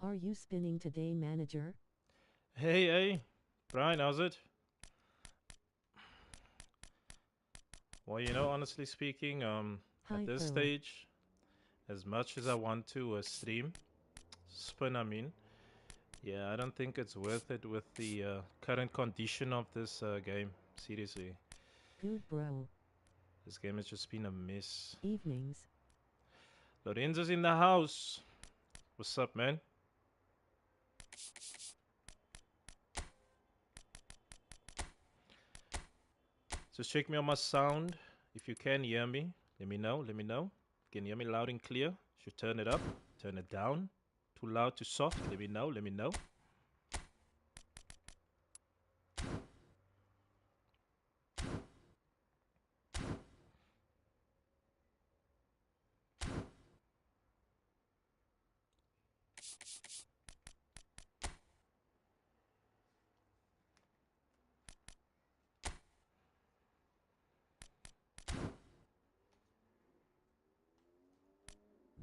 Are you spinning today, manager? Hey, Brian, how's it? Well, honestly speaking, at Hi, this Pearl. stage, as much as I want to spin, yeah, I don't think it's worth it with the current condition of this game. Seriously, Good bro. this game has just been a mess. Evenings. Lorenzo's in the house. What's up, man? Just check me on my sound. If you can hear me, let me know. Let me know. If you can hear me loud and clear, should turn it up, turn it down. Too loud, too soft. Let me know. Let me know.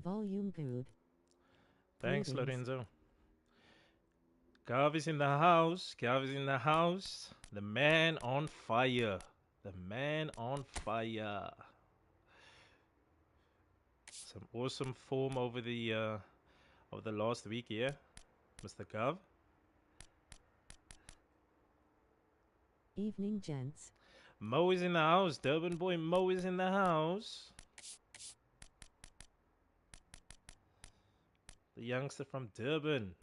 Volume good. Thanks, Greetings. Lorenzo. Gav is in the house. Gav is in the house. The man on fire. The man on fire. Some awesome form over the last week here, Mr. Gav. Evening, gents. Mo is in the house. Durban boy Mo is in the house. The youngster from Durban.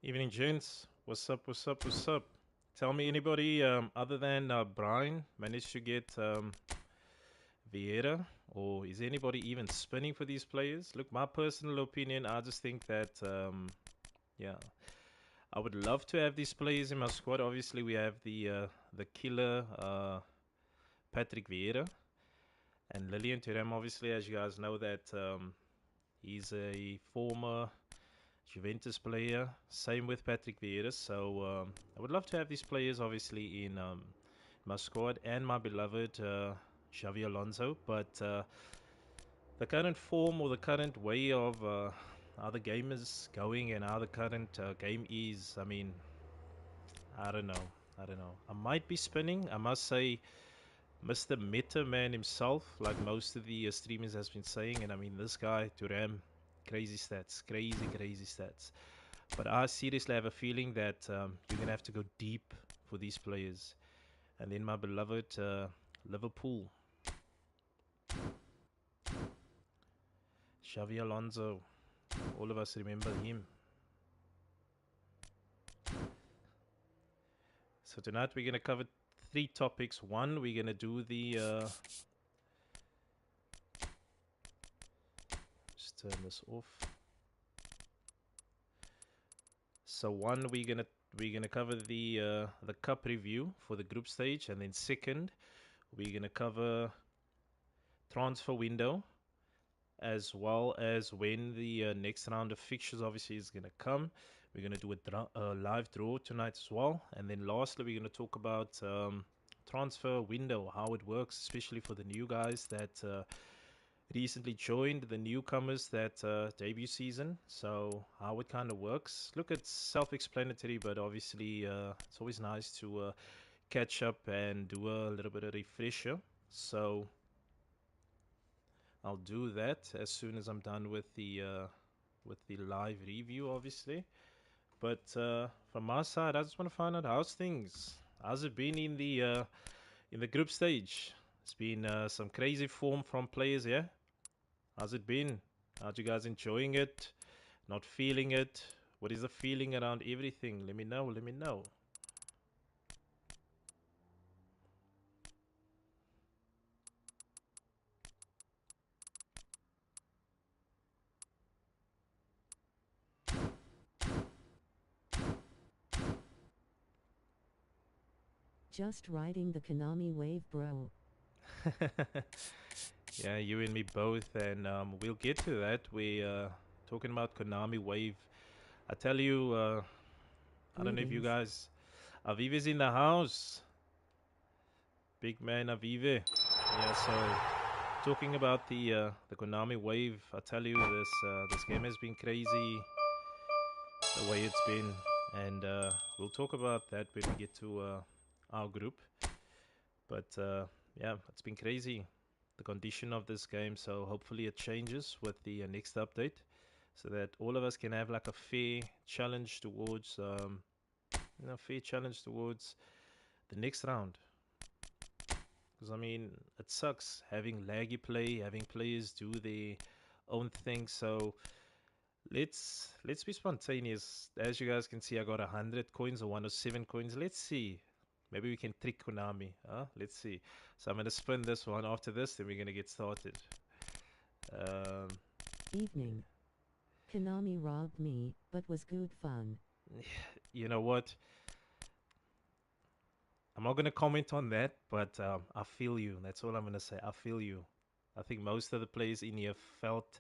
Evening, gents. What's up? What's up? What's up? Tell me, anybody other than Brian managed to get Vieira, or is anybody even spinning for these players? Look, my personal opinion, I just think that, yeah, I would love to have these players in my squad. Obviously, we have the killer Patrick Vieira and Lillian Thuram. Obviously, as you guys know, that he's a former Juventus player. Same with Patrick Vieira. So I would love to have these players, obviously, in my squad and my beloved Xavi Alonso. But the current form or the current way of how the game is going and how the current game is, I mean, I don't know. I don't know. I might be spinning. I must say, Mr. Meta Man himself, like most of the streamers has been saying, and I mean, this guy, Turam, crazy stats, crazy stats. But I seriously have a feeling that you're going to have to go deep for these players. And then my beloved Liverpool, Xavi Alonso, all of us remember him. So tonight we're going to cover three topics. One, we're going to do the... just turn this off. So one, we're gonna cover the cup review for the group stage, and then second, we're gonna cover transfer window, as well as when the next round of fixtures obviously is going to come. We're going to do a live draw tonight as well. And then lastly, we're going to talk about transfer window, how it works, especially for the new guys that recently joined, the newcomers that debut season. So how it kind of works. Look, it's self-explanatory, but obviously it's always nice to catch up and do a little bit of refresher. So I'll do that as soon as I'm done with the live review, obviously. But from my side, I just want to find out how's things. How's it been in the group stage? It's been some crazy form from players, yeah. How's it been? How'd you guys enjoying it? Not feeling it? What is the feeling around everything? Let me know. Let me know. Just riding the Konami wave, bro. Yeah, you and me both, and we'll get to that. We talking about Konami Wave. I tell you, I don't know if you Greetings. guys, Avive's in the house. Big man Avive. Yeah, so talking about the Konami Wave, I tell you, this game has been crazy the way it's been, and we'll talk about that when we get to our group. But yeah, it's been crazy, the condition of this game. So hopefully it changes with the next update, so that all of us can have like a fair challenge towards, fair challenge towards the next round. Because I mean, it sucks having laggy play, having players do their own thing. So let's be spontaneous. As you guys can see, I got 100 coins or 107 coins. Let's see. Maybe we can trick Konami. Huh? Let's see. So I'm gonna spin this one. After this, then we're gonna get started. Um, Evening. Konami robbed me, but was good fun. you know what? I'm not gonna comment on that, but I feel you. That's all I'm gonna say. I feel you. I think most of the players in here felt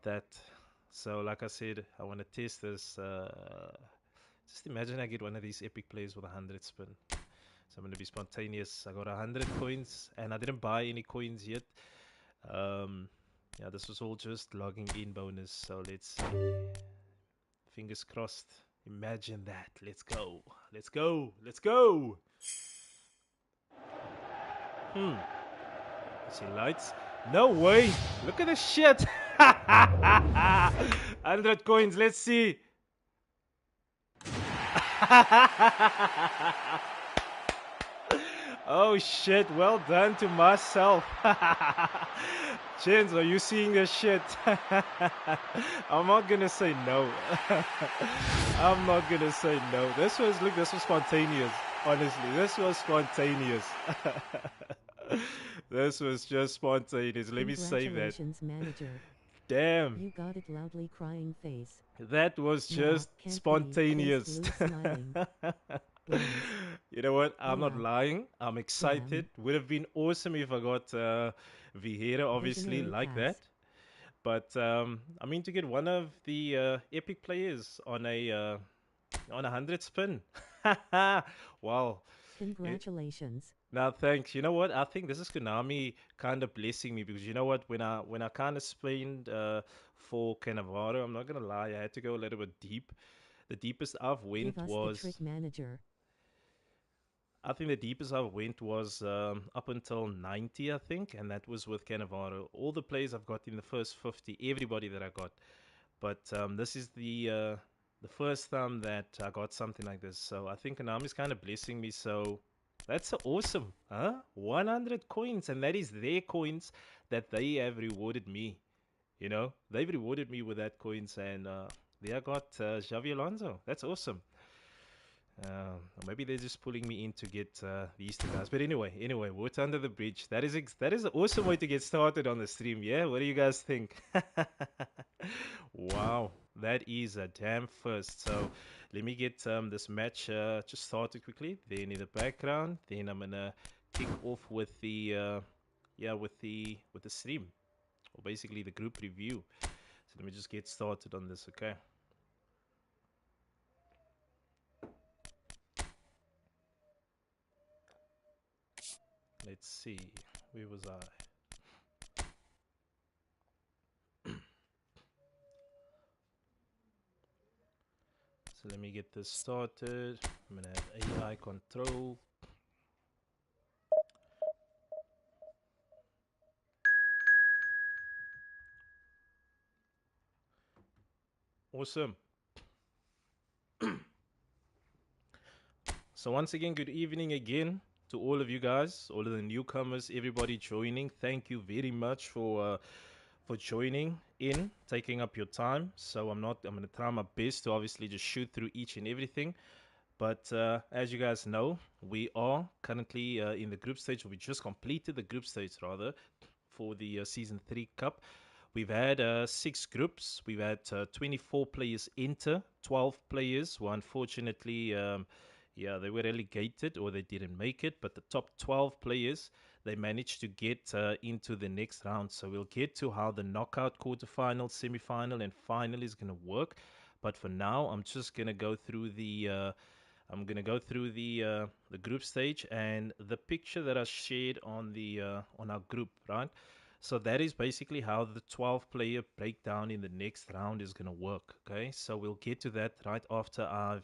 that. So, like I said, I want to test this. Just imagine I get one of these epic plays with 100 spin. So I'm going to be spontaneous. I got 100 coins, and I didn't buy any coins yet. Yeah, this was all just logging in bonus. So let's see. Fingers crossed. Imagine that. Let's go. Let's go. Let's go. See lights? No way. Look at this shit. 100 coins. Let's see. Oh shit, well done to myself. Chins, are you seeing this shit? I'm not gonna say no. I'm not gonna say no. This was spontaneous. Honestly, this was spontaneous. This was just spontaneous. Let me say that. Congratulations, manager. Damn. You got it, loudly crying face. That was Nah, just can't be. Face spontaneous. blue smiling. Lies. You know what? I'm not Yeah. lying. I'm excited. Would have been awesome if I got Vieira, obviously, Visionary like pass. that. But I mean, to get one of the epic players on a 100 spin. Wow. Congratulations. Now, thanks. You know what? I think this is Konami kind of blessing me, because you know what? When I kind of spent for Cannavaro, I'm not gonna lie, I had to go a little bit deep. The deepest I've went Give us was, the trick, manager. I think the deepest I went was up until 90, I think, and that was with Cannavaro. All the players I've got in the first 50, everybody that I got. But this is the first time that I got something like this. So I think Konami's kind of blessing me. So that's awesome, huh? 100 coins, and that is their coins that they have rewarded me. You know, they've rewarded me with that coins, and there I got Xavi Alonso. That's awesome. Or maybe they're just pulling me in to get these two guys. But anyway, water under the bridge. That is an awesome way to get started on the stream. Yeah, what do you guys think? Wow, that is a damn first. So let me get this match just started quickly. Then in the background, then I'm gonna kick off with the with the stream, or basically the group review. So let me just get started on this. Okay. Let's see. Where was I? So let me get this started. I'm going to have AI control. Awesome. So once again, good evening again to all of you guys, all of the newcomers, everybody joining. Thank you very much for joining in, taking up your time. So I'm going to try my best to obviously just shoot through each and everything. But as you guys know, we are currently in the group stage. We just completed the group stage rather for the season 3 cup. We've had 6 groups. We've had 24 players enter, 12 players who unfortunately, they were relegated or they didn't make it. But the top 12 players, they managed to get into the next round. So we'll get to how the knockout, quarterfinal, semifinal, and final is going to work. But for now, I'm just going to go through the group stage and the picture that I shared on our group, right? So that is basically how the 12-player breakdown in the next round is going to work. Okay, so we'll get to that right after I've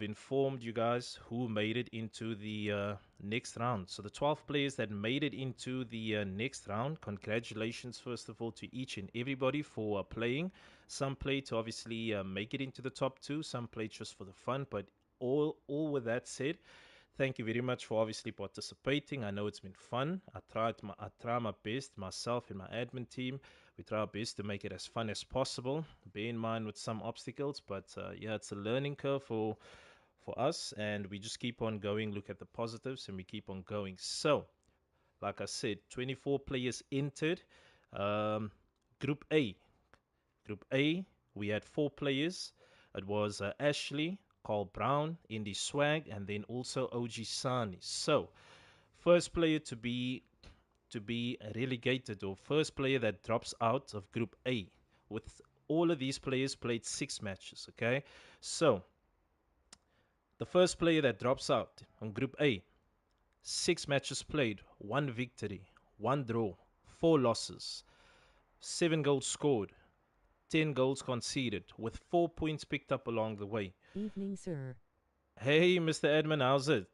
informed you guys who made it into the next round. So the 12 players that made it into the next round, congratulations first of all to each and everybody for playing. Some played to obviously make it into the top 2, some played just for the fun, but all with that said, thank you very much for obviously participating. I know it's been fun. I try my best, myself and my admin team. We try our best to make it as fun as possible. Bear in mind with some obstacles, but it's a learning curve for us, and we just keep on going. Look at the positives, and we keep on going. So, like I said, 24 players entered. Group A. Group A, we had 4 players. It was Ashley, Carl Brown, Indy Swag, and then also OG Sani. So, first player to be relegated, or first player that drops out of Group A. With all of these players played 6 matches. Okay, so the first player that drops out on Group A, 6 matches played, 1 victory, 1 draw, 4 losses, 7 goals scored, 10 goals conceded, with 4 points picked up along the way. Evening, sir. Hey, Mr. Edmund, how's it?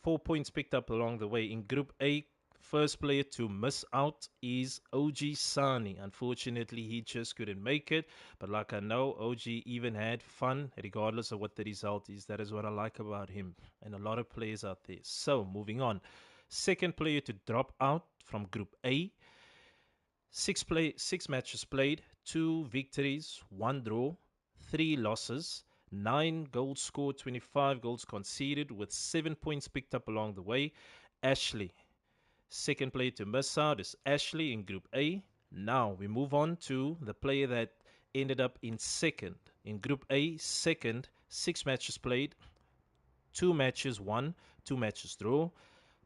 4 points picked up along the way. In Group A, first player to miss out is OG Sani. Unfortunately, he just couldn't make it. But like I know, OG even had fun regardless of what the result is. That is what I like about him and a lot of players out there. So, moving on. Second player to drop out from Group A. 6 matches played, 2 victories, 1 draw, 3 losses, 9 goals scored, 25 goals conceded, with 7 points picked up along the way. Ashley. Second player to miss out is Ashley in Group A. Now we move on to the player that ended up in second. In Group A, second, 6 matches played, 2 matches won, 2 matches draw,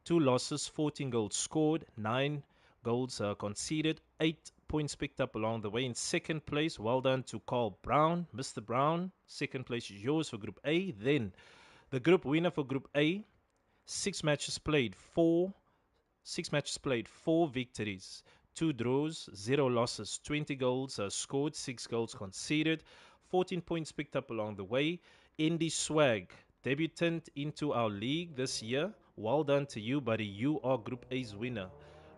2 losses, 14 goals scored, 9 goals conceded, 8 points picked up along the way. In second place, well done to Carl Brown. Mr. Brown, second place is yours for Group A. Then the group winner for Group A, 6 matches played, 4 victories, 2 draws, 0 losses, 20 goals scored, 6 goals conceded, 14 points picked up along the way. Indy Swag, debutant into our league this year. Well done to you, buddy. You are Group A's winner.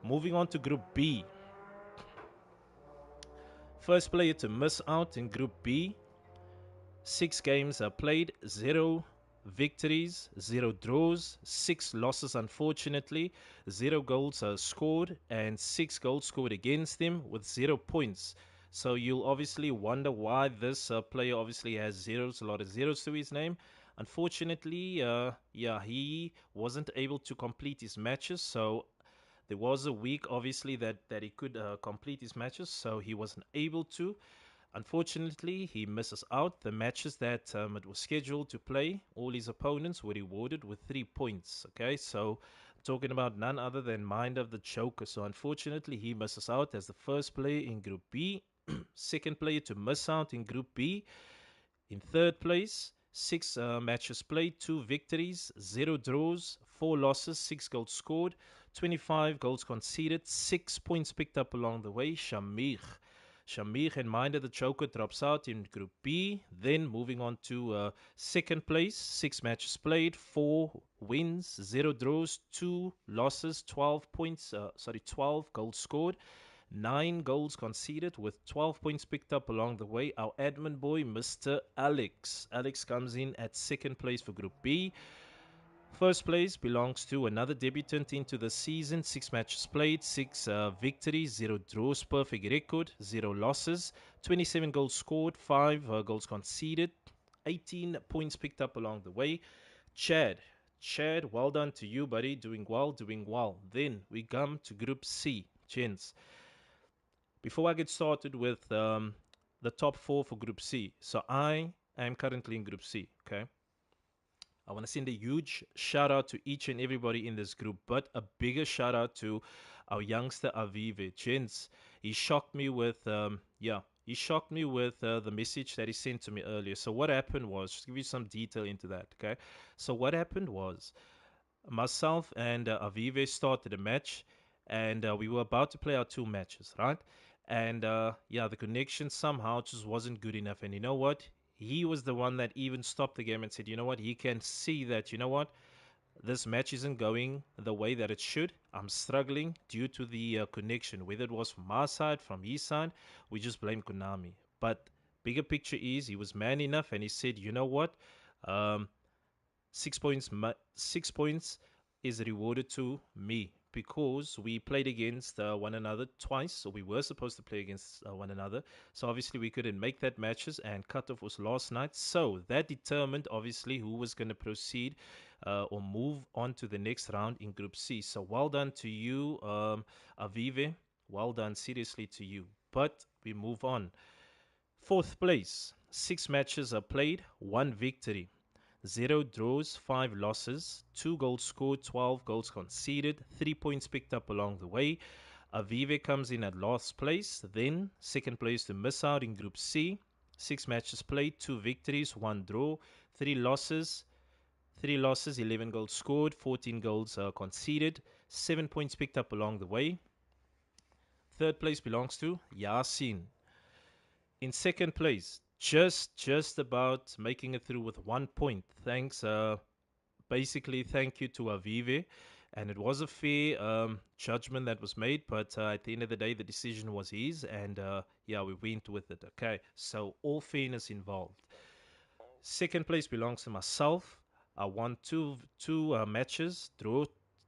Moving on to Group B. First player to miss out in Group B. 6 games are played, 0 victories, 0 draws, 6 losses unfortunately, 0 goals are scored, and 6 goals scored against him with 0 points. So you'll obviously wonder why this player obviously has zeros, a lot of zeros to his name. Unfortunately, he wasn't able to complete his matches, so there was a week obviously that he could complete his matches, so he wasn't able to. Unfortunately, he misses out the matches that it was scheduled to play. All his opponents were rewarded with 3 points. Okay, so talking about none other than Mind of the Joker. So unfortunately, he misses out as the first player in Group B. Second player to miss out in Group B. In third place, 6 matches played, 2 victories, 0 draws, 4 losses, 6 goals scored, 25 goals conceded, 6 points picked up along the way. Shamir and Minder, the Joker, drops out in Group B. Then moving on to second place, 6 matches played, 4 wins, 0 draws, 2 losses, 12 goals scored, 9 goals conceded with 12 points picked up along the way. Our admin boy, Mr. Alex. Alex comes in at second place for Group B. First place belongs to another debutant into the season. 6 matches played, 6 victories, 0 draws, perfect record, 0 losses, 27 goals scored, 5 goals conceded, 18 points picked up along the way. Chad, well done to you, buddy. Doing well. Then we come to Group C. Gents, before I get started with the top 4 for Group C. So I am currently in Group C, okay? I want to send a huge shout out to each and everybody in this group, but a bigger shout out to our youngster Avive. Gents, he shocked me with, the message that he sent to me earlier. So what happened was, just to give you some detail into that, okay? So what happened was, myself and Avive started a match, and we were about to play our 2 matches, right? And the connection somehow just wasn't good enough. And you know what? He was the one that even stopped the game and said, you know what? He can see that, you know what? This match isn't going the way that it should. I'm struggling due to the connection. Whether it was from our side, from his side, we just blame Konami. But bigger picture is he was man enough and he said, you know what? 6 points, 6 points is rewarded to me because we played against one another twice. So we were supposed to play against one another. So obviously we couldn't make that matches, and cutoff was last night. So that determined obviously who was going to proceed or move on to the next round in Group C. So well done to you, Avive. Well done, seriously, to you. But we move on. Fourth place, 6 matches are played, 1 victory. 0 draws, 5 losses, 2 goals scored, 12 goals conceded, 3 points picked up along the way. Avive comes in at last place, then second place to miss out in Group C. 6 matches played, 2 victories, 1 draw, 3 losses, 11 goals scored, 14 goals conceded, 7 points picked up along the way. Third place belongs to Yasin. In second place, just about making it through with 1 point. Thanks, basically, thank you to Avive. And it was a fair judgment that was made, but at the end of the day, the decision was his, and we went with it. Okay, so all fairness involved. Second place belongs to myself. I won two matches, drew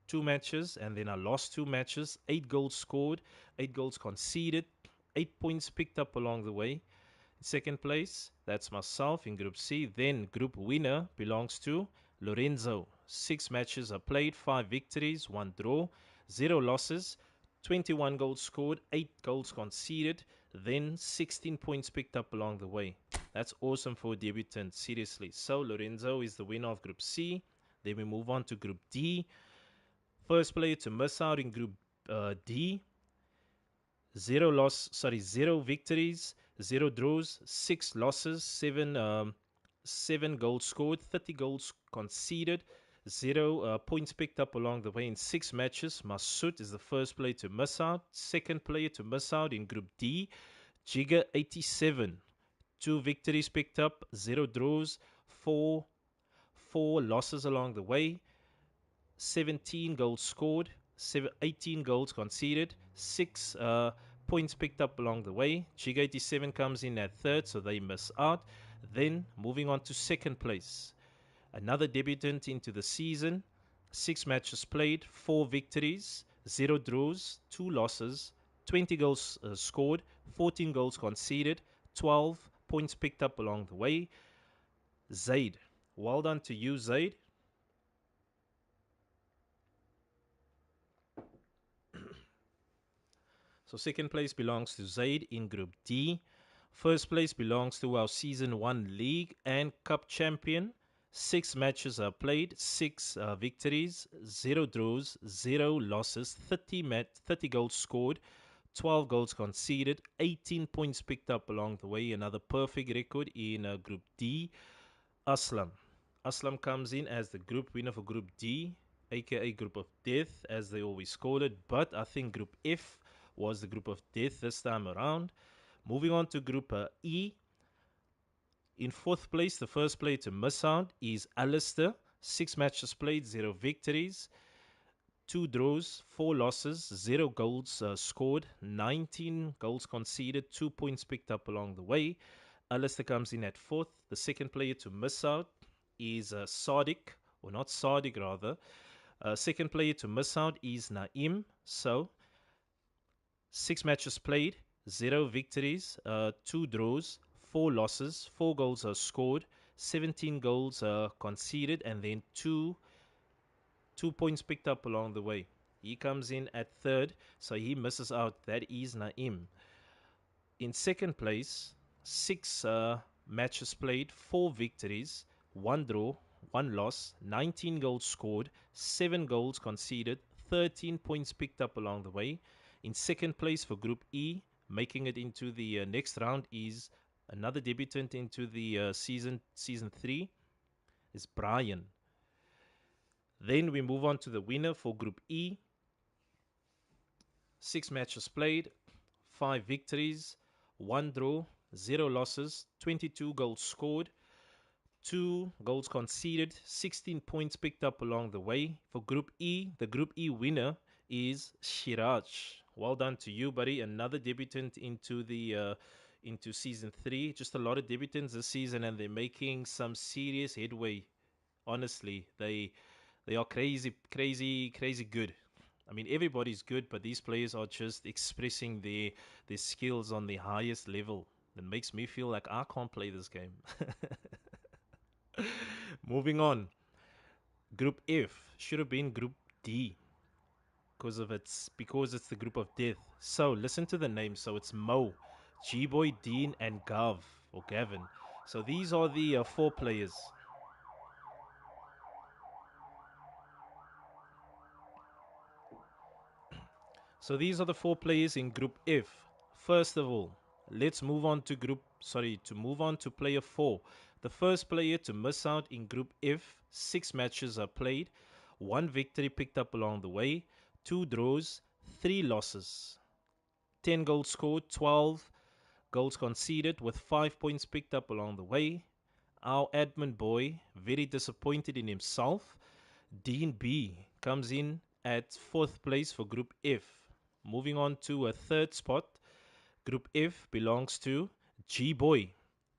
2 matches, and then I lost 2 matches. 8 goals scored, 8 goals conceded, 8 points picked up along the way. Second place, that's myself in Group C. Then group winner belongs to Lorenzo. 6 matches are played, 5 victories, 1 draw, 0 losses, 21 goals scored, 8 goals conceded, then 16 points picked up along the way. That's awesome for a debutant, seriously. So Lorenzo is the winner of Group C. Then we move on to Group D. First player to miss out in Group D. 0 victories, 0 draws, 6 losses, 7 goals scored, 30 goals conceded, 0 points picked up along the way in 6 matches. Masood is the first player to miss out. Second player to miss out in Group D, Jigga 87. 2 victories picked up, 0 draws, 4 losses along the way, 17 goals scored, 18 goals conceded, 6 points picked up along the way. Jigga 87 comes in at third, so they miss out. Then moving on to second place, another debutant into the season. 6 matches played, 4 victories, 0 draws, 2 losses, 20 goals scored, 14 goals conceded, 12 points picked up along the way. Zaid, well done to you, Zaid. So second place belongs to Zaid in Group D. First place belongs to our Season 1 League and Cup champion. 6 matches are played, 6 victories, 0 draws, 0 losses, 30 goals scored, 12 goals conceded, 18 points picked up along the way. Another perfect record in Group D. Aslam comes in as the group winner for Group D. aka Group of Death, as they always call it. But I think Group F was the Group of Death this time around. Moving on to Group E. In fourth place, the first player to miss out is Alistair. 6 matches played, 0 victories, 2 draws, 4 losses, 0 goals scored, 19 goals conceded, 2 points picked up along the way. Alistair comes in at fourth. The second player to miss out is Sadiq, or not Sadiq rather. Second player to miss out is Naim. So, 6 matches played, 0 victories, 2 draws, 4 losses, 4 goals scored, 17 goals conceded, and then 2 points picked up along the way. He comes in at third, so he misses out. That is Naim. In second place, 6 matches played, 4 victories, 1 draw, 1 loss, 19 goals scored, 7 goals conceded, 13 points picked up along the way. In second place for Group E, making it into the next round, is another debutant into the season 3, is Brian. Then we move on to the winner for Group E. 6 matches played, 5 victories, 1 draw, 0 losses, 22 goals scored, 2 goals conceded, 16 points picked up along the way. For Group E, the Group E winner is Shiraj. Well done to you, buddy. Another debutant into season 3. Just a lot of debutants this season, and they're making some serious headway. Honestly, they are crazy good. I mean, everybody's good, but these players are just expressing their skills on the highest level. It makes me feel like I can't play this game. Moving on. Group F should have been Group D because it's the group of death. So listen to the name. So it's Mo, G-Boy, Dean, and Gav or Gavin. So these are the 4 players. So these are the 4 players in Group F. First of all, let's move on to player 4. The first player to miss out in Group F, 6 matches are played, 1 victory picked up along the way, 2 draws, 3 losses, 10 goals scored, 12 goals conceded with 5 points picked up along the way. Our admin boy, very disappointed in himself. Dean B comes in at 4th place for Group F. Moving on to a third spot, Group F belongs to G-Boy.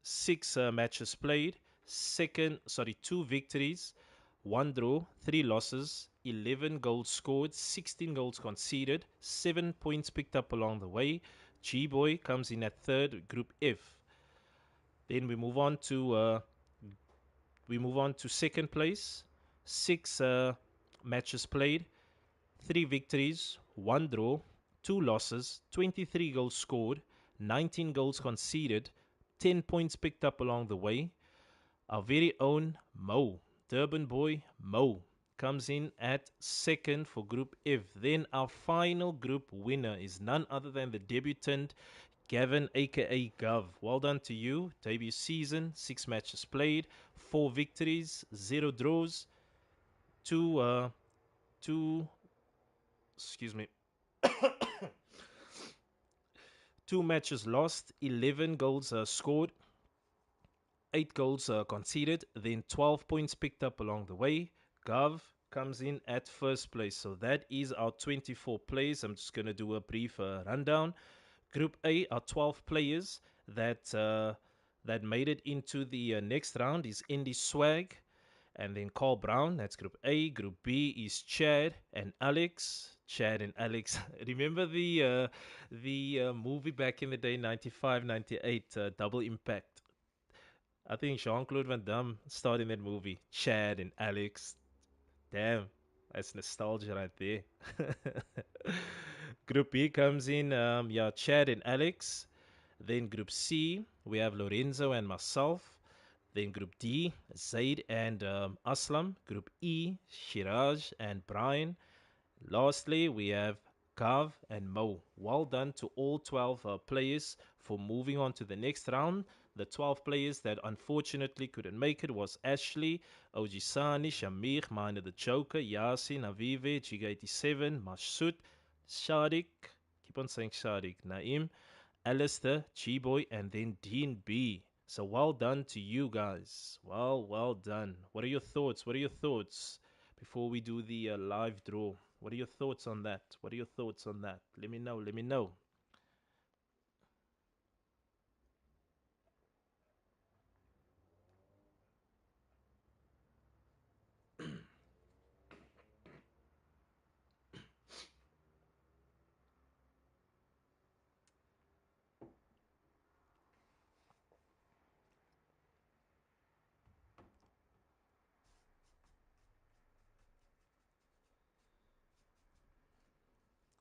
6 matches played, 2 victories, 1 draw, 3 losses, 11 goals scored, 16 goals conceded, 7 points picked up along the way. G-Boy comes in at 3rd, Group F. Then we move on to 2nd place. 6 matches played, 3 victories, 1 draw, 2 losses, 23 goals scored, 19 goals conceded, 10 points picked up along the way. Our very own Mo, Durban boy Mo, comes in at 2nd for Group F. Then our final group winner is none other than the debutant Gavin, aka Gov. Well done to you. Debut season, 6 matches played, 4 victories, 0 draws, 2 excuse me 2 matches lost, 11 goals scored, 8 goals conceded, then 12 points picked up along the way. Gov comes in at 1st place. So that is our 24 players. I'm just going to do a brief rundown. Group A are 12 players that made it into the next round is Indy Swag and then Carl Brown. That's Group A. Group B is Chad and Alex. Chad and Alex. Remember the movie back in the day, 95, 98, Double Impact? I think Jean-Claude Van Damme starred in that movie. Chad and Alex. Damn, that's nostalgia right there. Group B comes in, Chad and Alex. Then Group C, we have Lorenzo and myself. Then Group D, Zaid and Aslam. Group E, Shiraj and Brian. Lastly, we have Gav and Mo. Well done to all 12 players for moving on to the next round. The 12 players that unfortunately couldn't make it was Ashley, Ojisani, Shamir, Minor the Joker, Yasin, Avive, Giga87, Mashoud, Shadik, keep on saying Shadik, Naim, Alistair, G-Boy, and then Dean B. So well done to you guys. Well done. What are your thoughts? What are your thoughts before we do the live draw? What are your thoughts on that? What are your thoughts on that? Let me know. Let me know.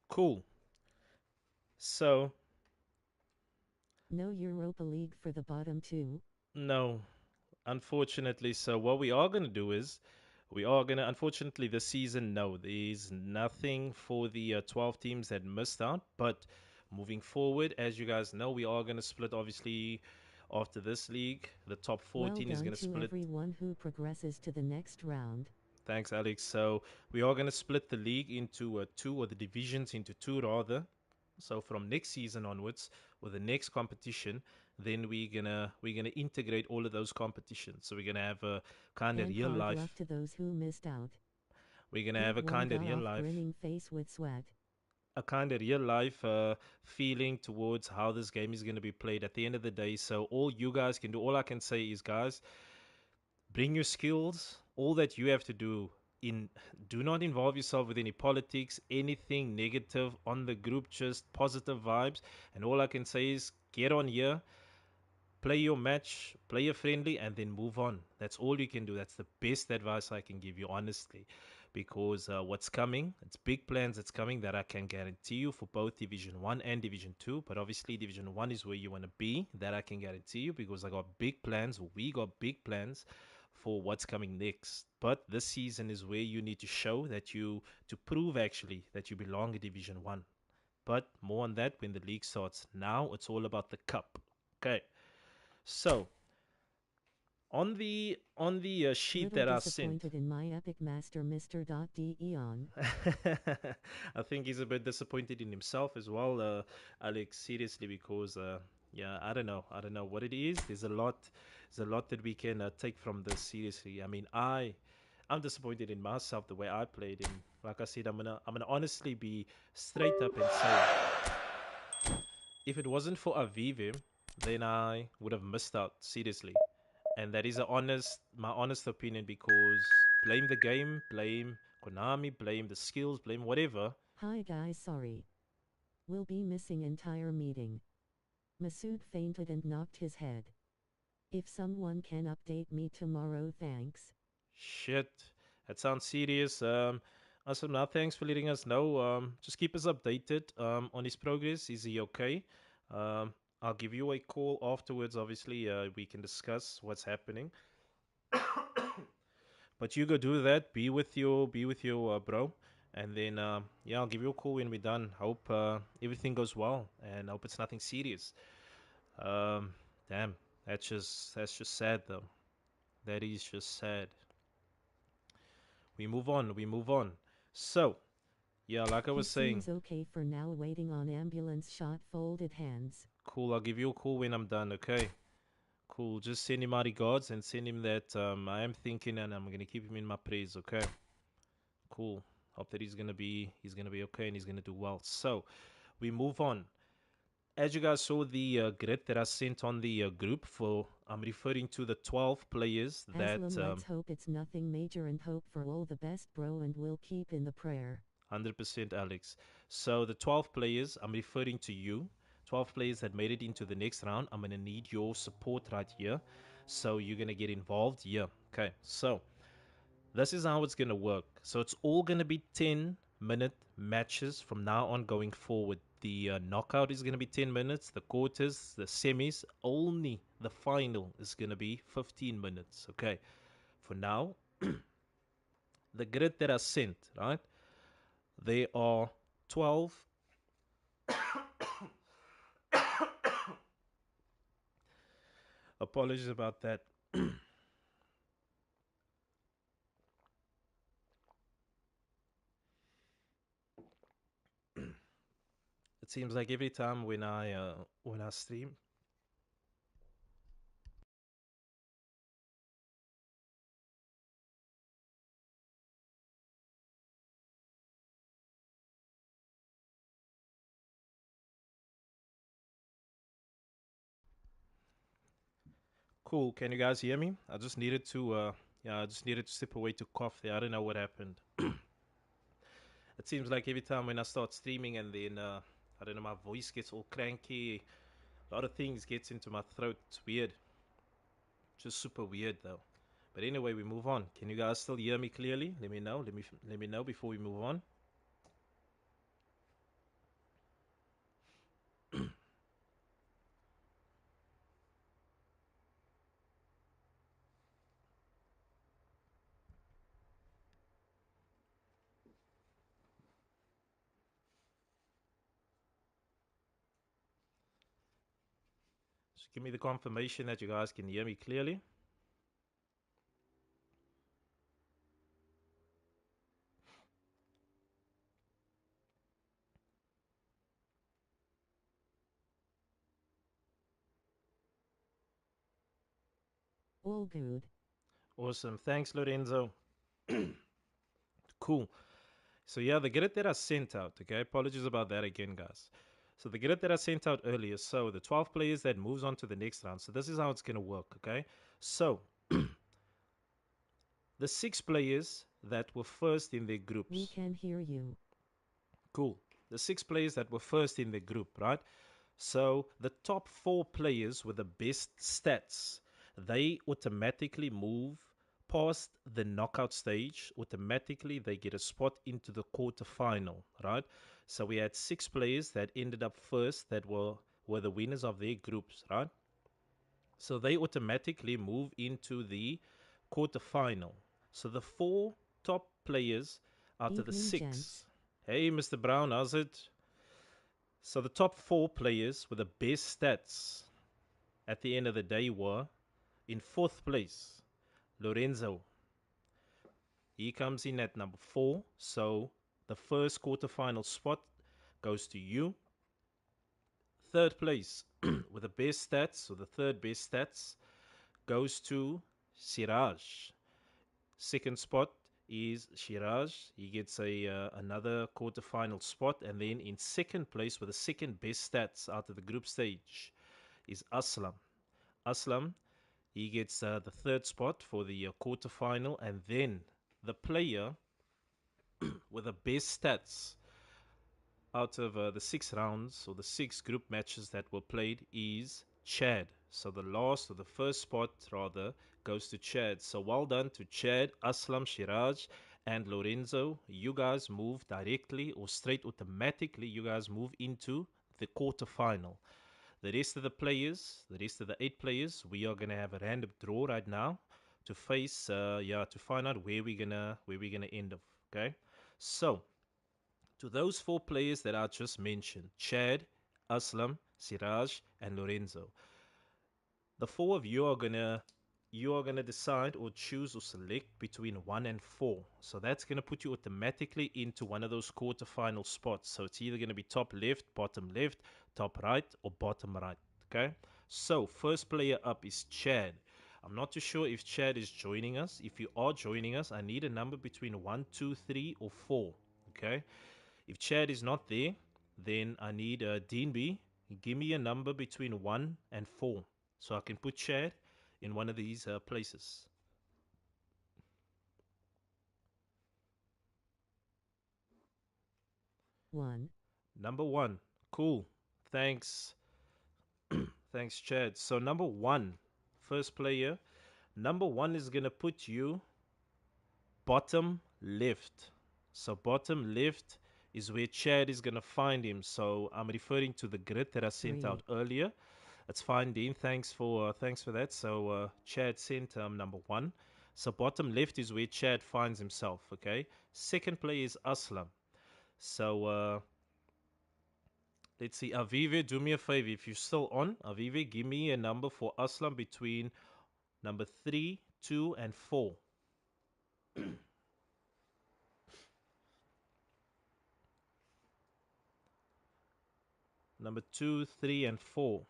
Cool. So, No Europa League for the bottom two. no, unfortunately. So, what we are going to do is we are going to, unfortunately, this season, no, there's nothing for the 12 teams that missed out. But moving forward, as you guys know, we are going to split, obviously, after this league. The top Well 14 is done going to to split. everyone who progresses to the next round. Thanks, Alex. So, we are going to split the league into two, or the divisions into two, rather. So from next season onwards, or the next competition, then we're gonna integrate all of those competitions. So we're gonna have a kind of And real hard life. luck to those who missed out. We're gonna have Group a 1 kind of got real off life, grinning face with sweat. a kind of real life feeling towards how this game is gonna be played at the end of the day. So all you guys can do, all I can say is, guys, bring your skills. All that you have to do in do not involve yourself with any politics, anything negative on the group, just positive vibes. And all I can say is get on here, play your match, play your friendly, and then move on. That's all you can do. That's the best advice I can give you, honestly. Because what's coming, it's big plans that's coming that I can guarantee you for both Division 1 and Division 2. But obviously, Division 1 is where you want to be. That I can guarantee you because I got big plans. We got big plans for what's coming next. But this season is where you need to show that to prove actually that you belong in Division 1. But more on that when the league starts. Now it's all about the cup. Okay. So on the sheet Little that I sent, disappointed in my epic master Mr. Deon. I think he's a bit disappointed in himself as well, Alex. Seriously, because yeah, I don't know what it is. There's a lot that we can take from this. Seriously, I mean, I'm disappointed in myself the way I played. And like I said, I'm gonna honestly be straight up and say, if it wasn't for Avive, then I would have missed out. Seriously. And that is my honest opinion, because blame the game, blame Konami, blame the skills, blame whatever. Hi guys, sorry. Will be missing entire meeting. Masood fainted and knocked his head. If someone can update me tomorrow, thanks. Shit, that sounds serious. Awesome. Now, thanks for letting us know. Just keep us updated on his progress. Is he okay? Um, I'll give you a call afterwards. Obviously, we can discuss what's happening. But you go do that. Be with your bro, and then yeah, I'll give you a call when we're done. Hope everything goes well, and hope it's nothing serious. Um, damn, that's just sad though. That is just sad. We move on. We move on. So yeah, like I He was saying, seems okay for now, waiting on ambulance shot, folded hands. cool. I'll give you a call when I'm done. Okay. Cool. Just send him my regards and send him that I am thinking and I'm gonna keep him in my praise. Okay. Cool. Hope that he's gonna be okay and he's gonna do well. So we move on. As you guys saw the grid that I sent on the group, for I'm referring to the 12 players that Aslam writes, hope it's nothing major and hope for all the best, bro, and we'll keep in the prayer. 100% Alex. So the 12 players, I'm referring to you. 12 players that made it into the next round. I'm gonna need your support right here. So you're gonna get involved here. Okay. So this is how it's going to work. So it's all going to be 10-minute matches from now on going forward. The knockout is going to be 10 minutes. The quarters, the semis, only the final is going to be 15 minutes. Okay. For now, the grid that I sent, right? There are 12. apologies about that. It seems like every time when I stream. Cool. Can you guys hear me? I just needed to yeah, I just needed to step away to cough there. I don't know what happened. It seems like every time when I start streaming and then I don't know, my voice gets all cranky. A lot of things gets into my throat. It's weird. Just super weird though. But anyway, we move on. Can you guys still hear me clearly? Let me know. Let me know before we move on. Just give me the confirmation that you guys can hear me clearly. All good. Awesome. Thanks, Lorenzo. Cool. So yeah, the grid that I sent out, okay? Apologies about that again, guys. So the grid that I sent out earlier, so the 12 players that moves on to the next round. So this is how it's going to work, okay? So the 6 players that were first in their We groups. can hear you. Cool. The 6 players that were first in their group, right? So the top 4 players with the best stats, they automatically move past the knockout stage. Automatically, they get a spot into the quarterfinal, right? So we had 6 players that ended up first that were the winners of their groups, right? So they automatically move into the quarterfinal. So the 4 top players out of the Evening, 6. gents. Hey, Mr. Brown, how's it? So the top 4 players with the best stats at the end of the day were in 4th place, Lorenzo. He comes in at number 4. So the first quarterfinal spot goes to you. 3rd place with the best stats, so the third best stats, goes to Siraj. Second spot is Shiraj. He gets a another quarterfinal spot, and then in second place with the second best stats out of the group stage is Aslam. Aslam, he gets the third spot for the quarterfinal, and then the player with the best stats out of the 6 rounds or the 6 group matches that were played is Chad. So the last or the first spot rather goes to Chad. So well done to Chad, Aslam, Shiraj, and Lorenzo. You guys move directly or straight automatically. You guys move into the quarterfinal. The rest of the players, the rest of the 8 players, we are gonna have a random draw right now to face, to find out where we're gonna end up. Okay, so to those 4 players that I just mentioned, Chad, Aslam, Siraj, and Lorenzo, the 4 of you are gonna decide or choose or select between 1 and 4. So that's gonna put you automatically into one of those quarterfinal spots. So it's either gonna be top left, top right, or bottom right. Okay. So first player up is Chad. I'm not too sure if Chad is joining us. If you are joining us, I need a number between 1, 2, 3, or 4. Okay. If Chad is not there, then I need Dean B. Give me a number between 1 and 4 so I can put Chad in one of these places. 1. Number 1. Cool. Thanks. Thanks, Chad. So, number 1, first player. Number 1 is going to put you bottom left. So, bottom left is where Chad is going to find him. So, I'm referring to the grid that I sent 3. out earlier. That's fine, Dean. Thanks for that. So Chad sent number 1. So bottom left is where Chad finds himself. Okay. Second player is Aslam. So Let's see. Avive, do me a favor. If you're still on, Avive, give me a number for Aslam between number 3, 2, and 4. Number 2, 3, and 4.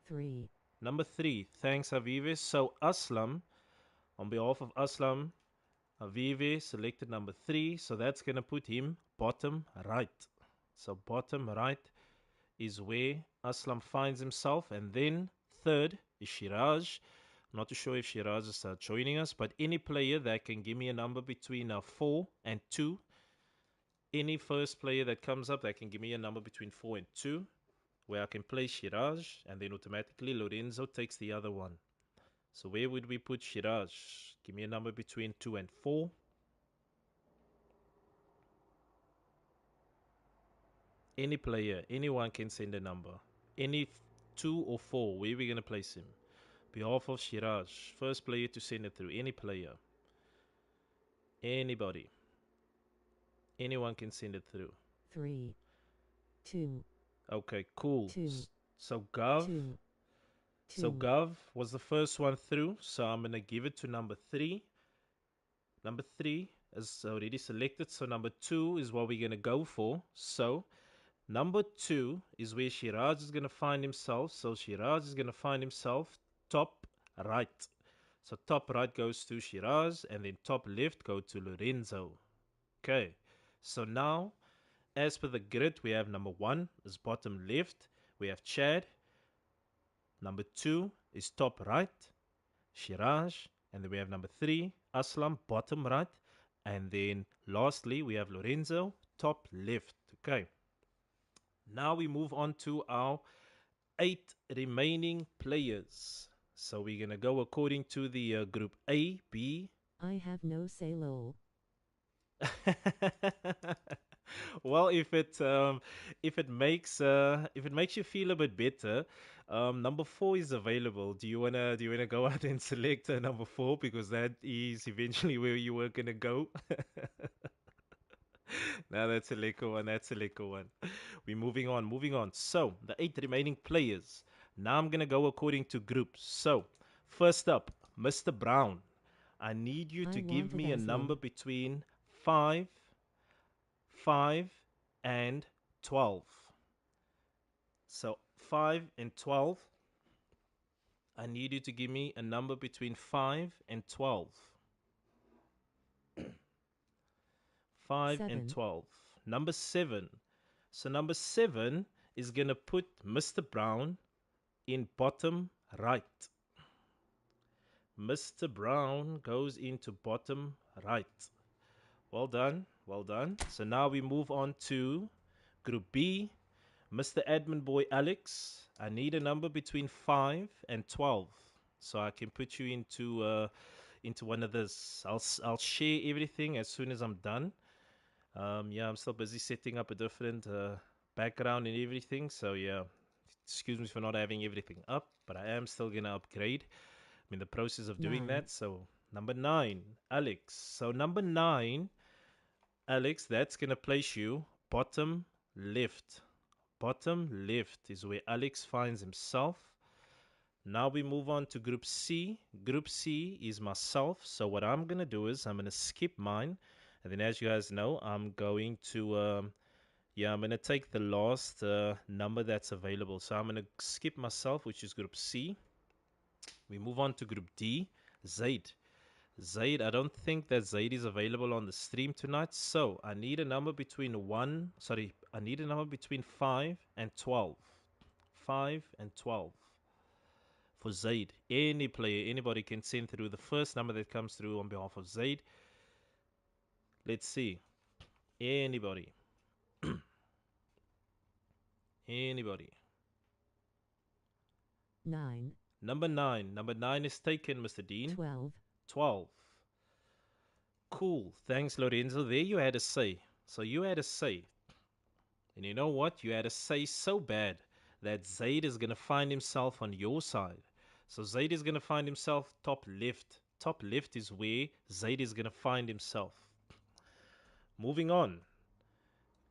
3. Number 3. Thanks, Avive. So Aslam, on behalf of Aslam, Avive selected number 3. So that's going to put him bottom right. So bottom right is where Aslam finds himself. And then third is Shiraj. I'm not too sure if Shiraj is joining us, but any player that can give me a number between 4 and 2. Any first player that comes up that can give me a number between 4 and 2, where I can play Shiraj, and then automatically Lorenzo takes the other one. So where would we put Shiraj? Give me a number between 2 and 4. Any player, anyone can send a number. Any 2 or 4, where are we going to place him? Behalf of Shiraj, first player to send it through. Any player. Anybody. Anyone can send it through. 3. 2. Okay, cool. 2. So Gav. 2. So Gav was the first one through. So I'm going to give it to number 3. Number 3 is already selected. So number 2 is what we're going to go for. So number 2 is where Shiraj is going to find himself. So Shiraj is going to find himself top right. So top right goes to Shiraj, and then top left go to Lorenzo. Okay. So now, as per the grid, we have number 1 is bottom left. We have Chad. Number 2 is top right, Shiraj. And then we have number 3, Aslam, bottom right. And then lastly, we have Lorenzo, top left. Okay. Now we move on to our 8 remaining players. So we're going to go according to the group A, B. I have no say, lol. Well, if it makes you feel a bit better, number 4 is available. Do you wanna go out and select number 4, because that is eventually where you were gonna go? No, that's a liquor one. That's a liquor one. We're moving on. Moving on. So the 8 remaining players. Now I'm gonna go according to groups. So first up, Mr. Brown. I need you to give me a number between 5 and 12. So 5 and 12. I need you to give me a number between 5 and 12. 5 7. and 12. Number 7. So number 7 is going to put Mr. Brown in bottom right. Mr. Brown goes into bottom right. Well done. Well done. So now we move on to Group B. Mr. Admin Boy Alex, I need a number between 5 and 12. So I can put you into one of this. I'll share everything as soon as I'm done. Yeah, I'm still busy setting up a different background and everything. So yeah, excuse me for not having everything up, but I am still going to upgrade. I'm in the process of doing 9. that. So number 9, Alex. So number 9, Alex, that's going to place you bottom left. Bottom left is where Alex finds himself. Now we move on to Group C. Group C is myself. So what I'm going to do is I'm going to skip mine. And then as you guys know, I'm going to, I'm going to take the last number that's available. So I'm going to skip myself, which is Group C. We move on to Group D, Zaid. Zaid, I don't think that Zaid is available on the stream tonight. So I need a number between 5 and 12. 5 and 12. For Zaid, any player, anybody can send through the first number that comes through on behalf of Zaid. Let's see. Anybody. Anybody. 9. Number 9. Number 9 is taken, Mr. Dean. 12. 12. Cool. Thanks, Lorenzo. There you had a say. So you had a say. And you know what? You had a say so bad that Zaid is going to find himself on your side. So Zaid is going to find himself top left. Top left is where Zaid is going to find himself. Moving on.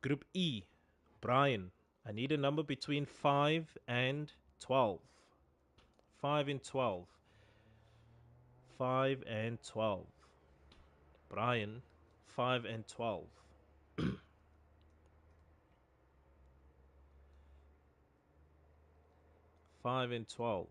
Group E. Brian, I need a number between 5 and 12. 5 and 12. 5 and 12. Brian, 5 and 12. 5 and 12.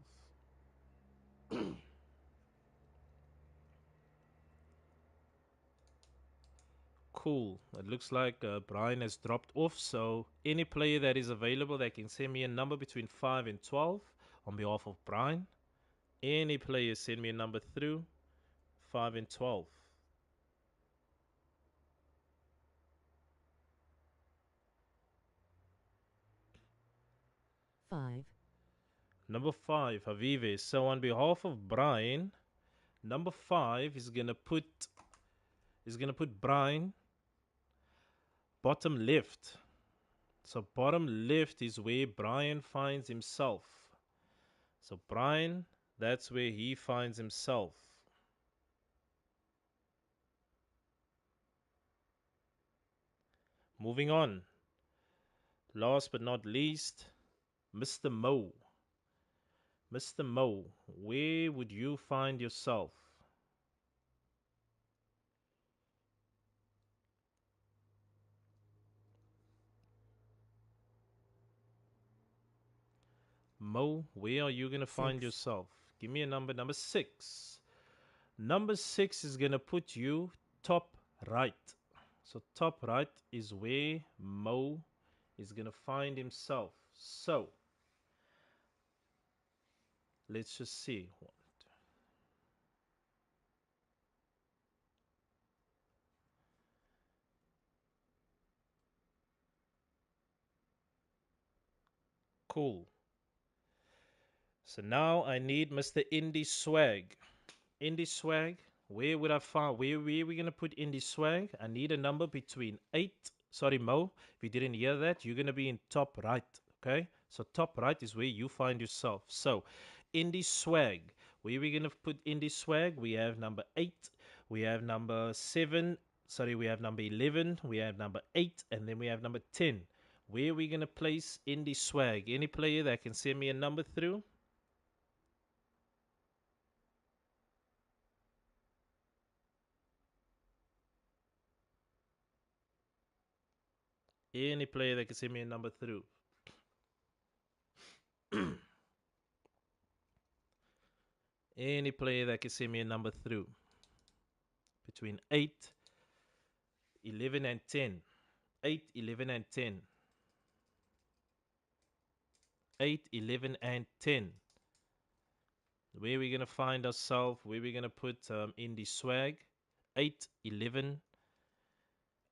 Cool. It looks like Brian has dropped off. So any player that is available that can send me a number between 5 and 12 on behalf of Brian. Any player send me a number through 5 and 12. 5. Number 5, Havive. So on behalf of Brian, number 5 is gonna put Brian bottom left. So bottom left is where Brian finds himself. So Brian, that's where he finds himself. Moving on. Last but not least, Mr. Mo. Mr. Mo, where would you find yourself? Mo, where are you going to find 6. yourself? Give me a number. Number 6. Number 6 is going to put you top right. So top right is where Mo is going to find himself. So let's just see. Cool. So now I need Mr. Indie Swag. Indie Swag, where would I find, where are we going to put Indie Swag? I need a number between 8. Sorry, Mo, if you didn't hear that, you're going to be in top right. Okay? So top right is where you find yourself. So Indie Swag, where are we going to put Indie Swag? We have number 8. We have number 7. Sorry, we have number 11. We have number 8. And then we have number 10. Where are we going to place Indie Swag? Any player that can send me a number through? Any player that can send me a number through. Any player that can send me a number through. Between 8, 11, and 10. 8, 11, and 10. 8, 11, and 10. Where are we going to find ourselves? Where are we going to put Indie Swag? 8, 11,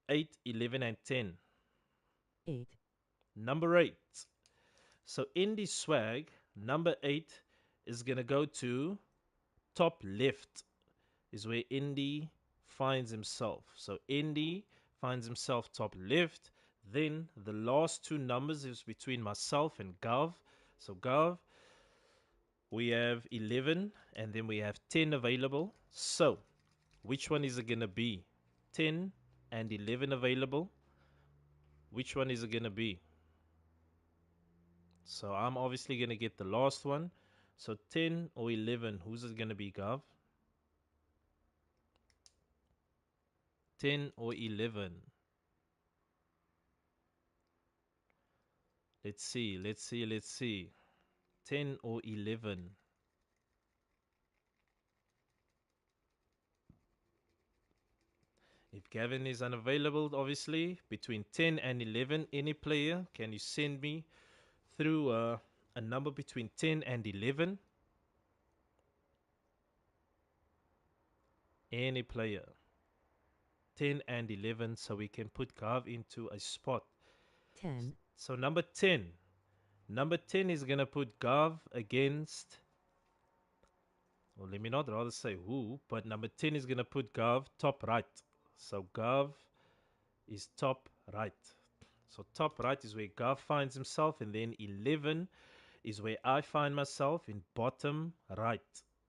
8, 11, and 10. 8. Number 8. So Indie Swag, number 8, is going to go to top left, is where Indy finds himself. So Indy finds himself top left. Then the last two numbers is between myself and Gav. So Gav, we have 11 and then we have 10 available. So which one is it going to be? 10 and 11 available. Which one is it going to be? So I'm obviously going to get the last one. So 10 or 11, who's it going to be, Gav? 10 or 11. Let's see. 10 or 11. If Gavin is unavailable, obviously, between 10 and 11, any player, can you send me through a number between 10 and 11? Any player. 10 and 11, so we can put Gav into a spot. 10. So number 10. Number 10 is going to put Gav against, well, let me not rather say who, but number 10 is going to put Gav top right. So Gav is top right. So top right is where Gav finds himself, and then 11 is where I find myself in bottom right.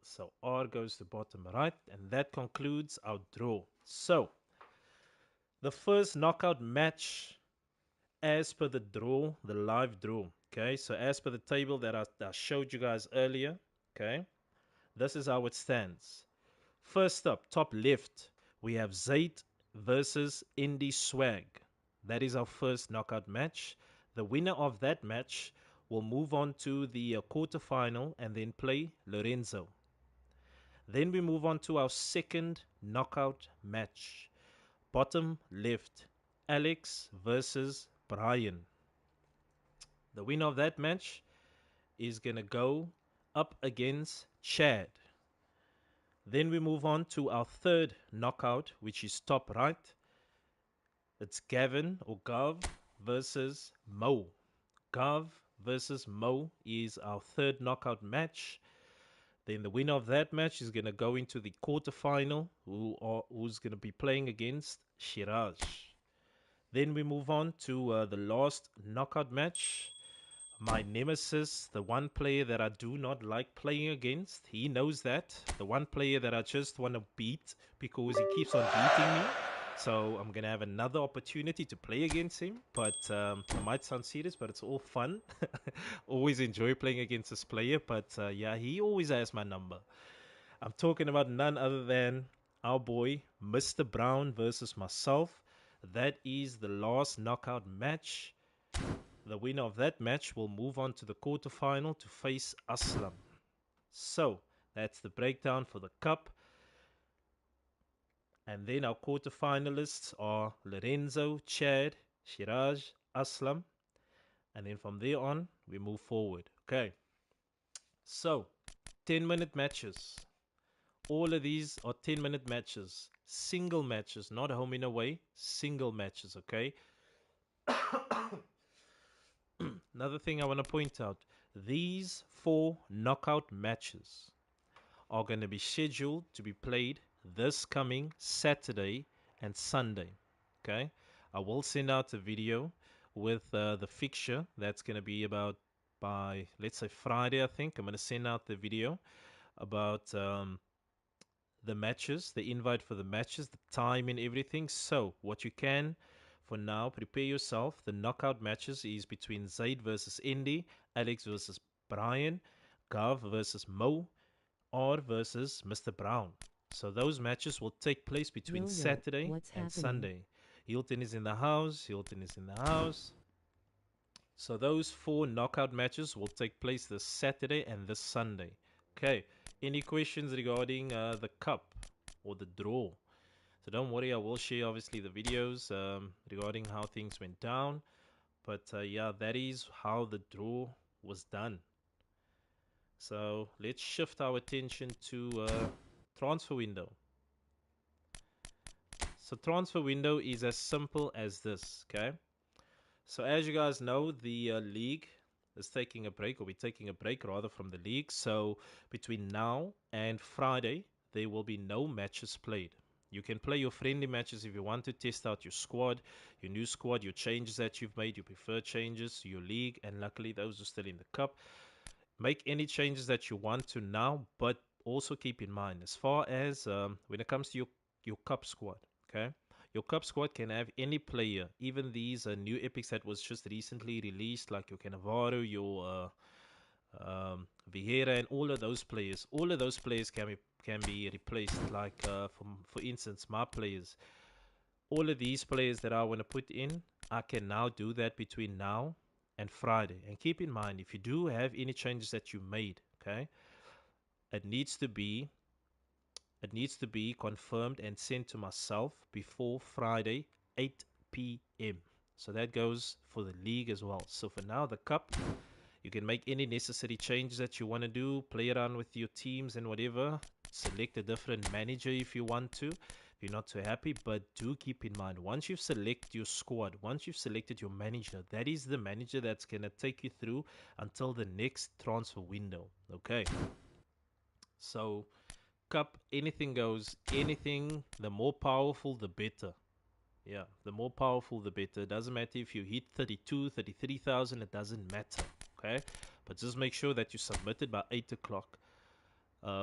So R goes to bottom right, and that concludes our draw. So the first knockout match as per the draw, the live draw. Okay, so as per the table that I showed you guys earlier, okay, this is how it stands. First up, top left, we have Zaid versus Indy Swag. That is our first knockout match. The winner of that match will move on to the quarterfinal and then play Lorenzo. Then we move on to our second knockout match. Bottom left, Alex versus Brian. The winner of that match is going to go up against Chad. Then we move on to our third knockout, which is top right. It's Gavin or Gav versus Mo. Gav versus Mo is our third knockout match. Then the winner of that match is going to go into the quarterfinal, who's going to be playing against Shiraz. Then we move on to the last knockout match. My nemesis, the one player that I do not like playing against. He knows that. The one player that I just want to beat because he keeps on beating me. So I'm going to have another opportunity to play against him. But it might sound serious, but it's all fun. Always enjoy playing against this player. But yeah, he always has my number. I'm talking about none other than our boy, Mr. Brown versus myself. That is the last knockout match. The winner of that match will move on to the quarterfinal to face Aslam. So, that's the breakdown for the cup. And then our quarterfinalists are Lorenzo, Chad, Shiraz, Aslam. And then from there on, we move forward. Okay. So, 10-minute matches. All of these are 10-minute matches. Single matches, not home and away. Single matches, okay? Another thing I want to point out. These 4 knockout matches are going to be scheduled to be played this coming Saturday and Sunday. Okay, I will send out a video with the fixture. That's going to be about by, let's say, Friday, I think. I'm going to send out the video about the matches, the invite for the matches, the time and everything. So what you can, for now, prepare yourself. The knockout matches is between Zaid versus Indy, Alex versus Brian, Gav versus Mo, or versus Mr. Brown. So those matches will take place between Saturday and Sunday. Hilton is in the house. Hilton is in the house. So those 4 knockout matches will take place this Saturday and this Sunday. Okay. Any questions regarding the cup or the draw? So don't worry, I will share obviously the videos regarding how things went down. But yeah, that is how the draw was done. So let's shift our attention to transfer window. So transfer window is as simple as this, okay? So as you guys know, the league is taking a break, or we're taking a break rather from the league. So between now and Friday, there will be no matches played. You can play your friendly matches if you want to test out your squad, your new squad, your changes that you've made, your preferred changes, your league, and luckily those are still in the cup. Make any changes that you want to now, but also keep in mind, as far as when it comes to your cup squad, okay? Your cup squad can have any player, even these new epics that was just recently released, like your Cannavaro, your Vieira, and all of those players. All of those players can be replaced. Like for instance, my players. All of these players that I want to put in, I can now do that between now and Friday. And keep in mind, if you do have any changes that you made, okay, it needs to be confirmed and sent to myself before Friday 8 p.m. So that goes for the league as well. So for now, the cup, you can make any necessary changes that you want to do, play around with your teams and whatever, select a different manager if you want to, if you're not too happy. But do keep in mind, once you've selected your squad, once you've selected your manager, that is the manager that's going to take you through until the next transfer window. Okay, so cup, anything goes. Anything, the more powerful the better. Yeah, the more powerful the better. It doesn't matter if you hit 32, 33,000, it doesn't matter. Okay, but just make sure that you submit it by 8 o'clock,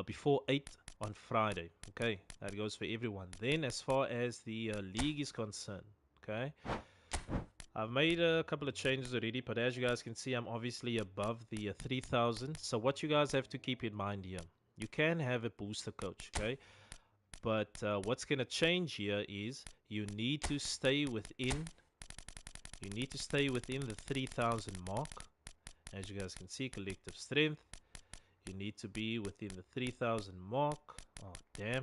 before 8 on Friday. Okay, that goes for everyone. Then as far as the league is concerned, okay, I've made a couple of changes already, but as you guys can see, I'm obviously above the 3,000. So what you guys have to keep in mind here, you can have a booster coach, okay? But what's going to change here is you need to stay within the 3,000 mark. As you guys can see, collective strength, you need to be within the 3,000 mark. Oh, damn.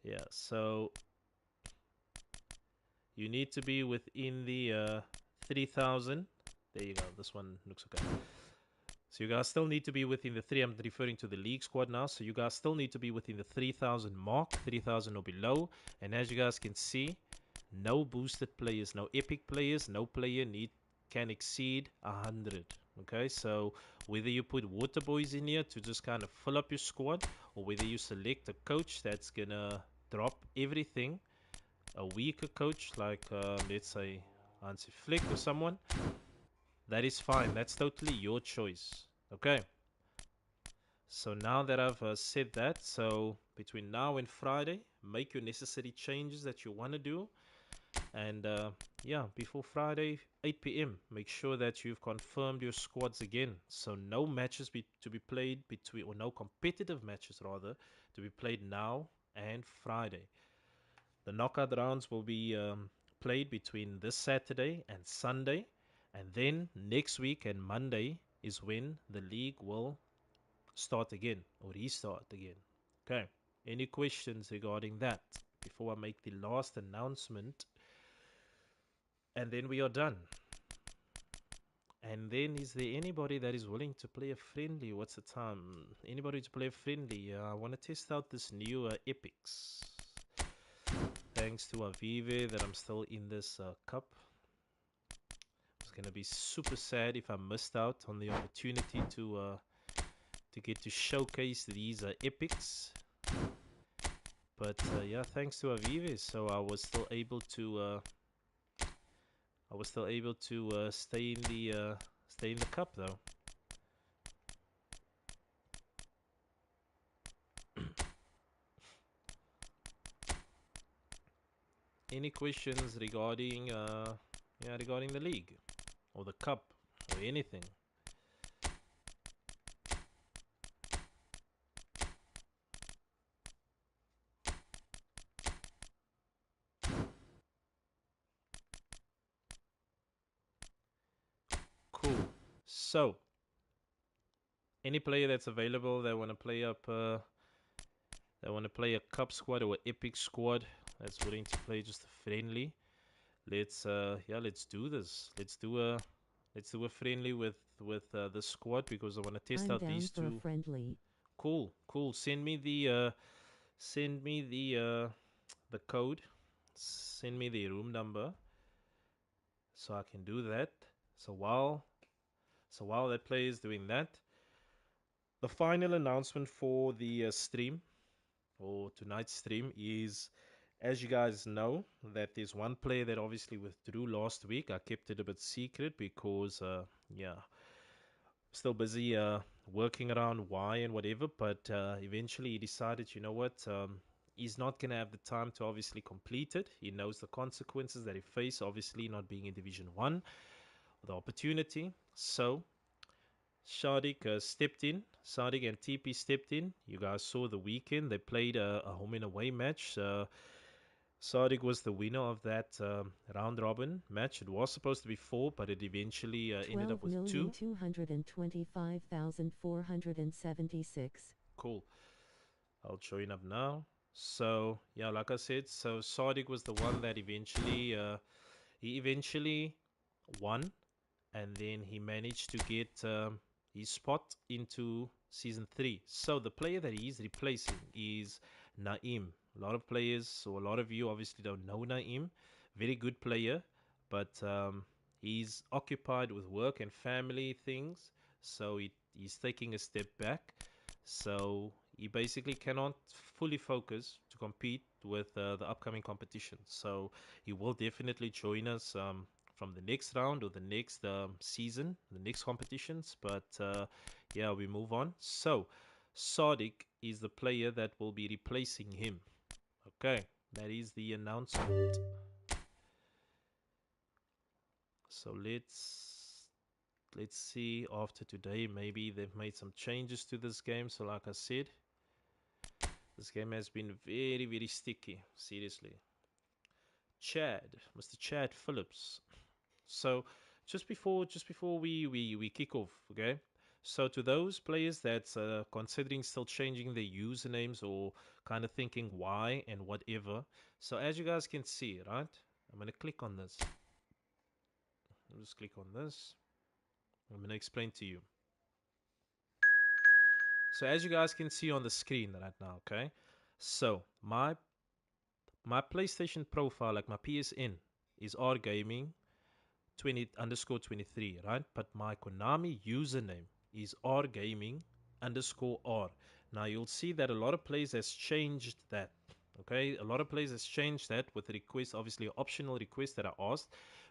Yeah, so you need to be within the 3,000. There you go. This one looks okay. So you guys still need to be within the I'm referring to the league squad now. So you guys still need to be within the 3,000 mark, 3,000 or below. And as you guys can see, no boosted players, no epic players, no player can exceed 100. Okay, so whether you put water boys in here to just kind of fill up your squad, or whether you select a coach that's gonna drop everything, a weaker coach like let's say Hansi Flick or someone, that is fine. That's totally your choice. Okay. So now that I've said that, so between now and Friday, make your necessary changes that you want to do. And yeah, before Friday, 8 p.m., make sure that you've confirmed your squads again. So no matches to be played between, or no competitive matches rather, to be played now and Friday. The knockout rounds will be played between this Saturday and Sunday. And then next week and Monday is when the league will start again or restart again. Okay. Any questions regarding that before I make the last announcement? And then we are done. And then is there anybody that is willing to play a friendly? What's the time? Anybody to play a friendly? I want to test out this new Epics. Thanks to Avive that I'm still in this cup. It's going to be super sad if I missed out on the opportunity to get to showcase these Epics. But yeah, thanks to Avive, so I was still able to stay in the cup though. Any questions regarding regarding the league or the cup or anything? Cool. So, any player that's available that want to play up, that want to play a cup squad or an epic squad that's willing to play just a friendly, let's do this. Let's do a friendly with the squad because I want to test I'm out down these for two. a friendly. Cool. Send me the code. Send me the room number so I can do that. So while that player is doing that, the final announcement for the stream or tonight's stream is, as you guys know, that there's one player that obviously withdrew last week. I kept it a bit secret because still busy working around why and whatever, but eventually he decided, you know what, he's not going to have the time to obviously complete it. He knows the consequences that he faces, obviously not being in Division 1, the opportunity. So Sadiq stepped in. Sadiq and TP stepped in. You guys saw the weekend. They played a home and away match. Sadiq was the winner of that round robin match. It was supposed to be 4, but it eventually ended up with 2. 12,225,476. Cool. I'll join up now. So yeah, like I said, so Sadiq was the one that eventually won, and then he managed to get his spot into season 3. So the player that he's replacing is Naim. A lot of players, or a lot of you obviously don't know Naim. Very good player, but he's occupied with work and family things, so he's taking a step back. So he basically cannot fully focus to compete with the upcoming competition. So he will definitely join us from the next round or the next season, the next competitions. But yeah, we move on. So Sadiq is the player that will be replacing him. Okay. That is the announcement. So let's see after today. Maybe they've made some changes to this game. So like I said, this game has been very, very sticky. Seriously. Mr. Chad Phillips. So just before we kick off, okay? So to those players that's considering still changing their usernames or kind of thinking why and whatever. So as you guys can see, right? I'm gonna click on this. I'll just click on this. I'm gonna explain to you. So as you guys can see on the screen right now, okay? So my PlayStation profile, like my PSN, is R Gaming 20 underscore 23, right? But my Konami username is R Gaming underscore R. Now you'll see that a lot of players has changed that. Okay, a lot of players has changed that with the request, obviously optional request that I asked,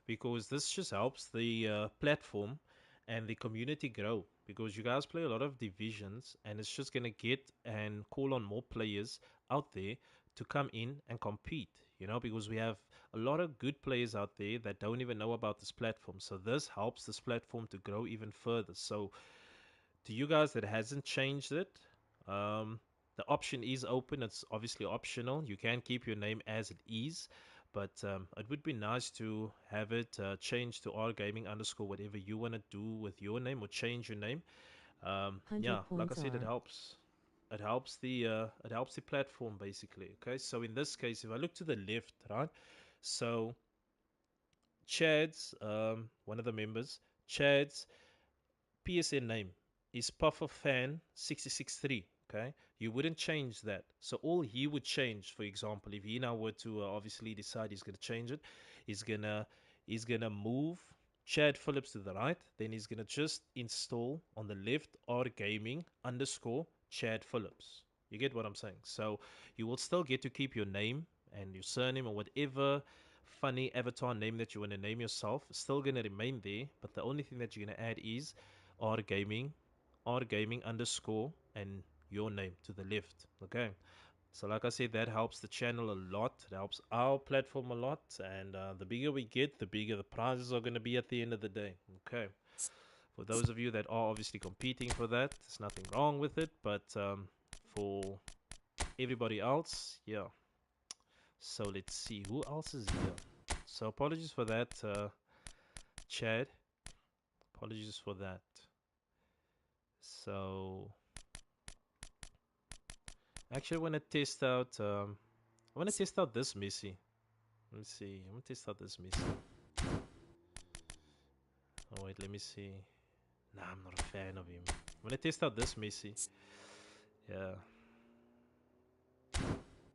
because this just helps the platform and the community grow. Because you guys play a lot of divisions, and it's just gonna get and call on more players out there to come in and compete. You know, because we have a lot of good players out there that don't even know about this platform. So this helps this platform to grow even further. So to you guys that hasn't changed it, the option is open. It's obviously optional. You can keep your name as it is, but it would be nice to have it changed to R Gaming underscore whatever you want to do with your name or change your name. 100 Yeah, like I points said, it are. helps. It helps the platform basically. Okay, so in this case, if I look to the left, right, so Chad's one of the members, Chad's PSN name is Puffer Fan 663. Okay, you wouldn't change that. So all he would change, for example, if he now were to obviously decide he's going to change it, he's gonna move Chad Phillips to the right. Then he's gonna just install on the left R Gaming underscore Chad Phillips. You get what I'm saying? So you will still get to keep your name and your surname or whatever funny avatar name that you want to name yourself. Still gonna remain there, but the only thing that you're gonna add is R Gaming, R Gaming underscore, and your name to the left. Okay. So, like I said, that helps the channel a lot. It helps our platform a lot. And the bigger we get, the bigger the prizes are going to be at the end of the day. Okay. For those of you that are obviously competing for that, there's nothing wrong with it. But for everybody else, yeah. So, let's see. Who else is here? So, apologies for that, Chad. Apologies for that. So, actually, I want to test out. I want to test out this Messi. Let me see. I want to test out this Messi. Oh wait, let me see. Nah, I'm not a fan of him. I'm gonna test out this Messi. Yeah,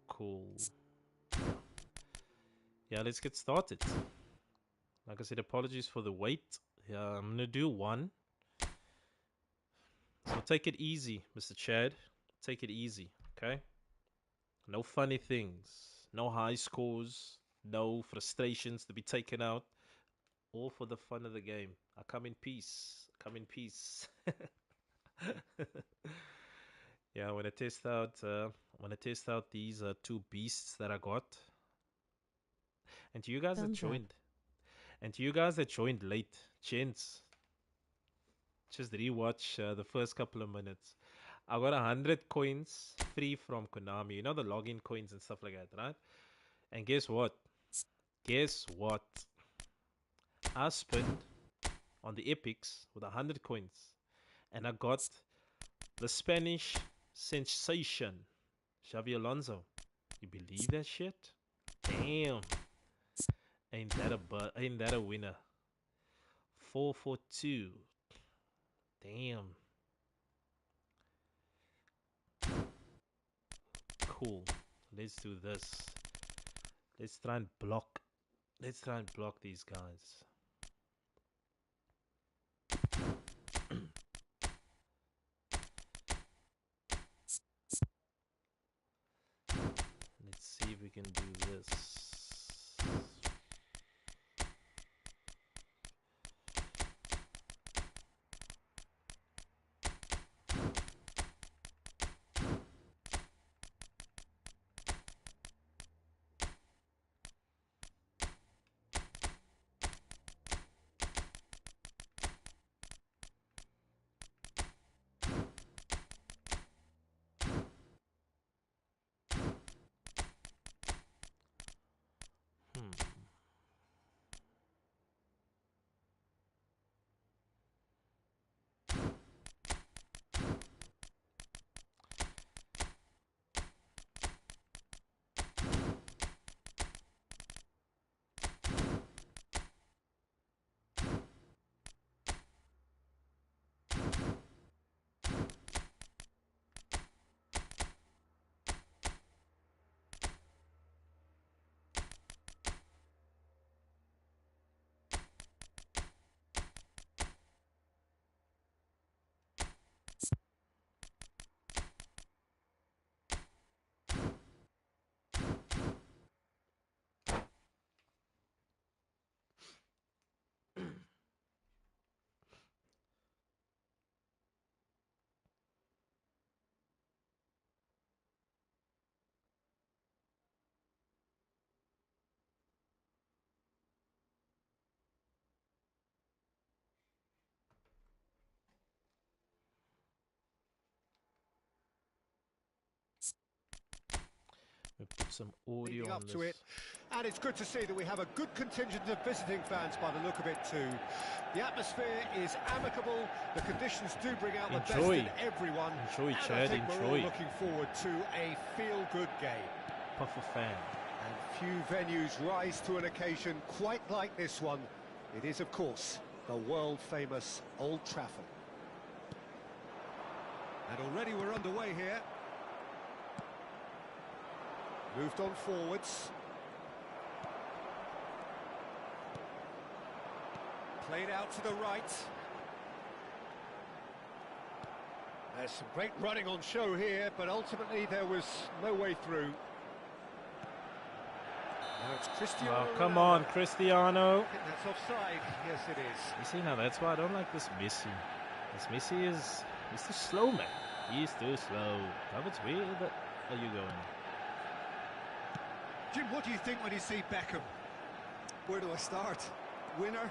cool. Yeah, let's get started. Like I said, apologies for the wait. Yeah, I'm gonna do one. So take it easy, Mr. Chad. Take it easy, okay? No funny things, no high scores, no frustrations to be taken out. All for the fun of the game. I come in peace. Come in peace. Yeah, I want to test out. These two beasts that I got. And to you guys that Thumbs up. joined, and to you guys that joined late, gents, just rewatch the first couple of minutes. I got 100 coins free from Konami. You know the login coins and stuff like that, right? And guess what? Guess what? I spent on the epics with 100 coins, and I got the Spanish sensation, Xavi Alonso. You believe that shit? Damn. Ain't that a winner? 442. Damn. Cool. Let's do this. Let's try and block. Let's try and block these guys. Let's see if we can do this. some audio leading on up to this. it. And it's good to see that we have a good contingent of visiting fans by the look of it too. The atmosphere is amicable, the conditions do bring out the best in everyone. Enjoy, and Chad, I think we're all enjoy. looking forward to a feel-good game. Puff a fan. And few venues rise to an occasion quite like this one. It is, of course, the world-famous Old Trafford. And already we're underway here. Moved on forwards. Played out to the right. There's some great running on show here, but ultimately there was no way through. Now it's Cristiano. Oh, come Ronaldo. on, Cristiano. I think that's offside. Yes, it is. You see, now that's why I don't like this Messi. This Messi he's too slow, man. He's too slow. David's, where are you going? Jim, what do you think when you see Beckham? Where do I start? Winner,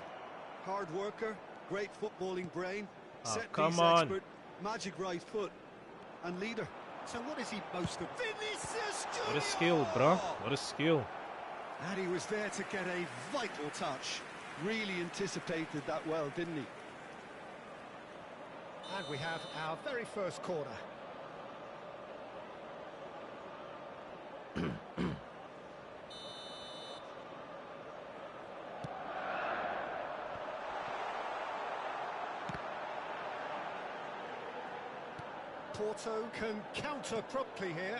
hard worker, great footballing brain, set piece expert, magic right foot, and leader. So what is he most of? Vinicius Junior! What a skill, bro. What a skill. And he was there to get a vital touch. Really anticipated that well, didn't he? And we have our very first corner. Porto can counter promptly here.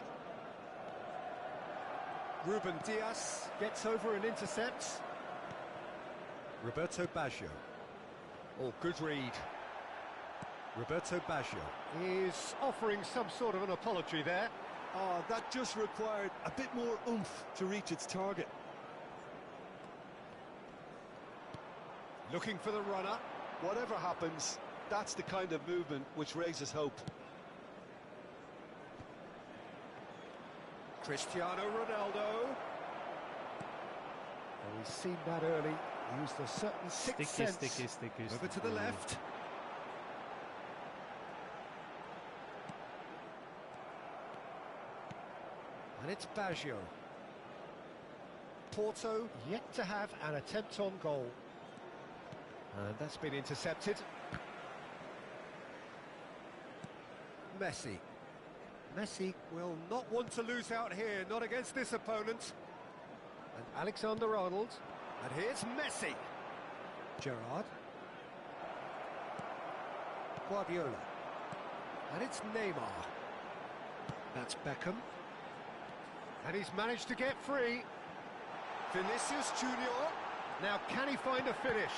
Ruben Dias gets over and intercepts. Roberto Baggio. Oh, good read. Roberto Baggio is offering some sort of an apology there. Oh, that just required a bit more oomph to reach its target. Looking for the runner. Whatever happens, that's the kind of movement which raises hope. Cristiano Ronaldo. Oh, we've seen that early. He used a certain sixth sense. Sticky. Over to the left. And it's Baggio. Porto yet to have an attempt on goal. And that's been intercepted. Messi. Messi will not want to lose out here, not against this opponent. And Alexander-Arnold. And here's Messi. Gerrard. Guardiola. And it's Neymar. That's Beckham. And he's managed to get free. Vinicius Junior. Now, can he find a finish?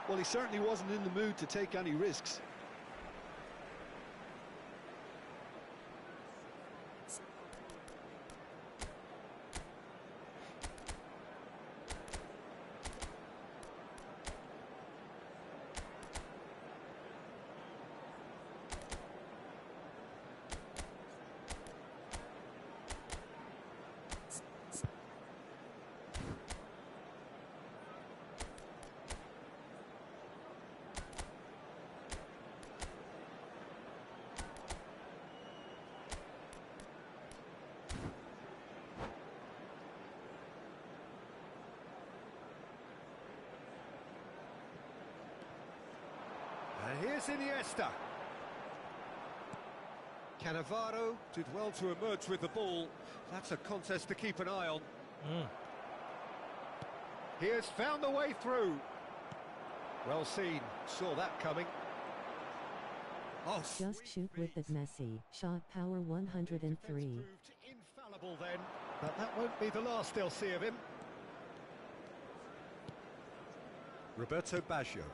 Well, he certainly wasn't in the mood to take any risks. And here's Iniesta. Cannavaro did well to emerge with the ball. That's a contest to keep an eye on. He has found the way through. Well seen, saw that coming. Oh, Just shoot with it, Messi. Shot power 103. Proved infallible then, but that won't be the last they'll see of him. Roberto Baggio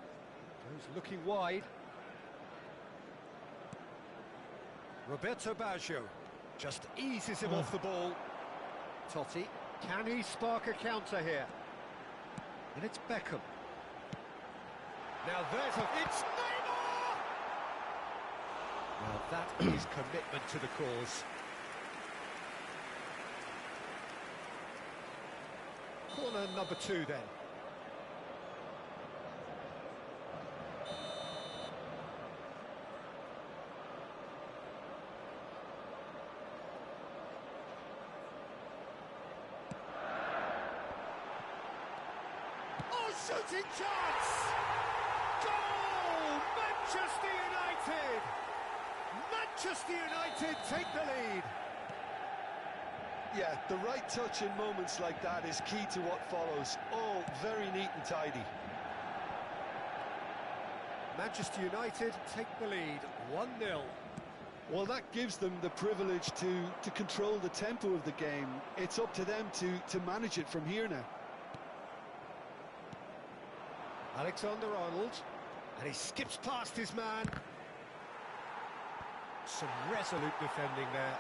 goes looking wide. Roberto Baggio just eases him off the ball. Totti, can he spark a counter here? And it's Beckham. Now it's Neymar! Now that is commitment to the cause. Corner number 2 then. shooting chance! Goal! Manchester United! Manchester United take the lead. Yeah, the right touch in moments like that is key to what follows. All very neat and tidy. Manchester United take the lead, 1-0. Well, that gives them the privilege to control the tempo of the game. It's up to them to manage it from here now. Alexander-Arnold, and he skips past his man. Some resolute defending there.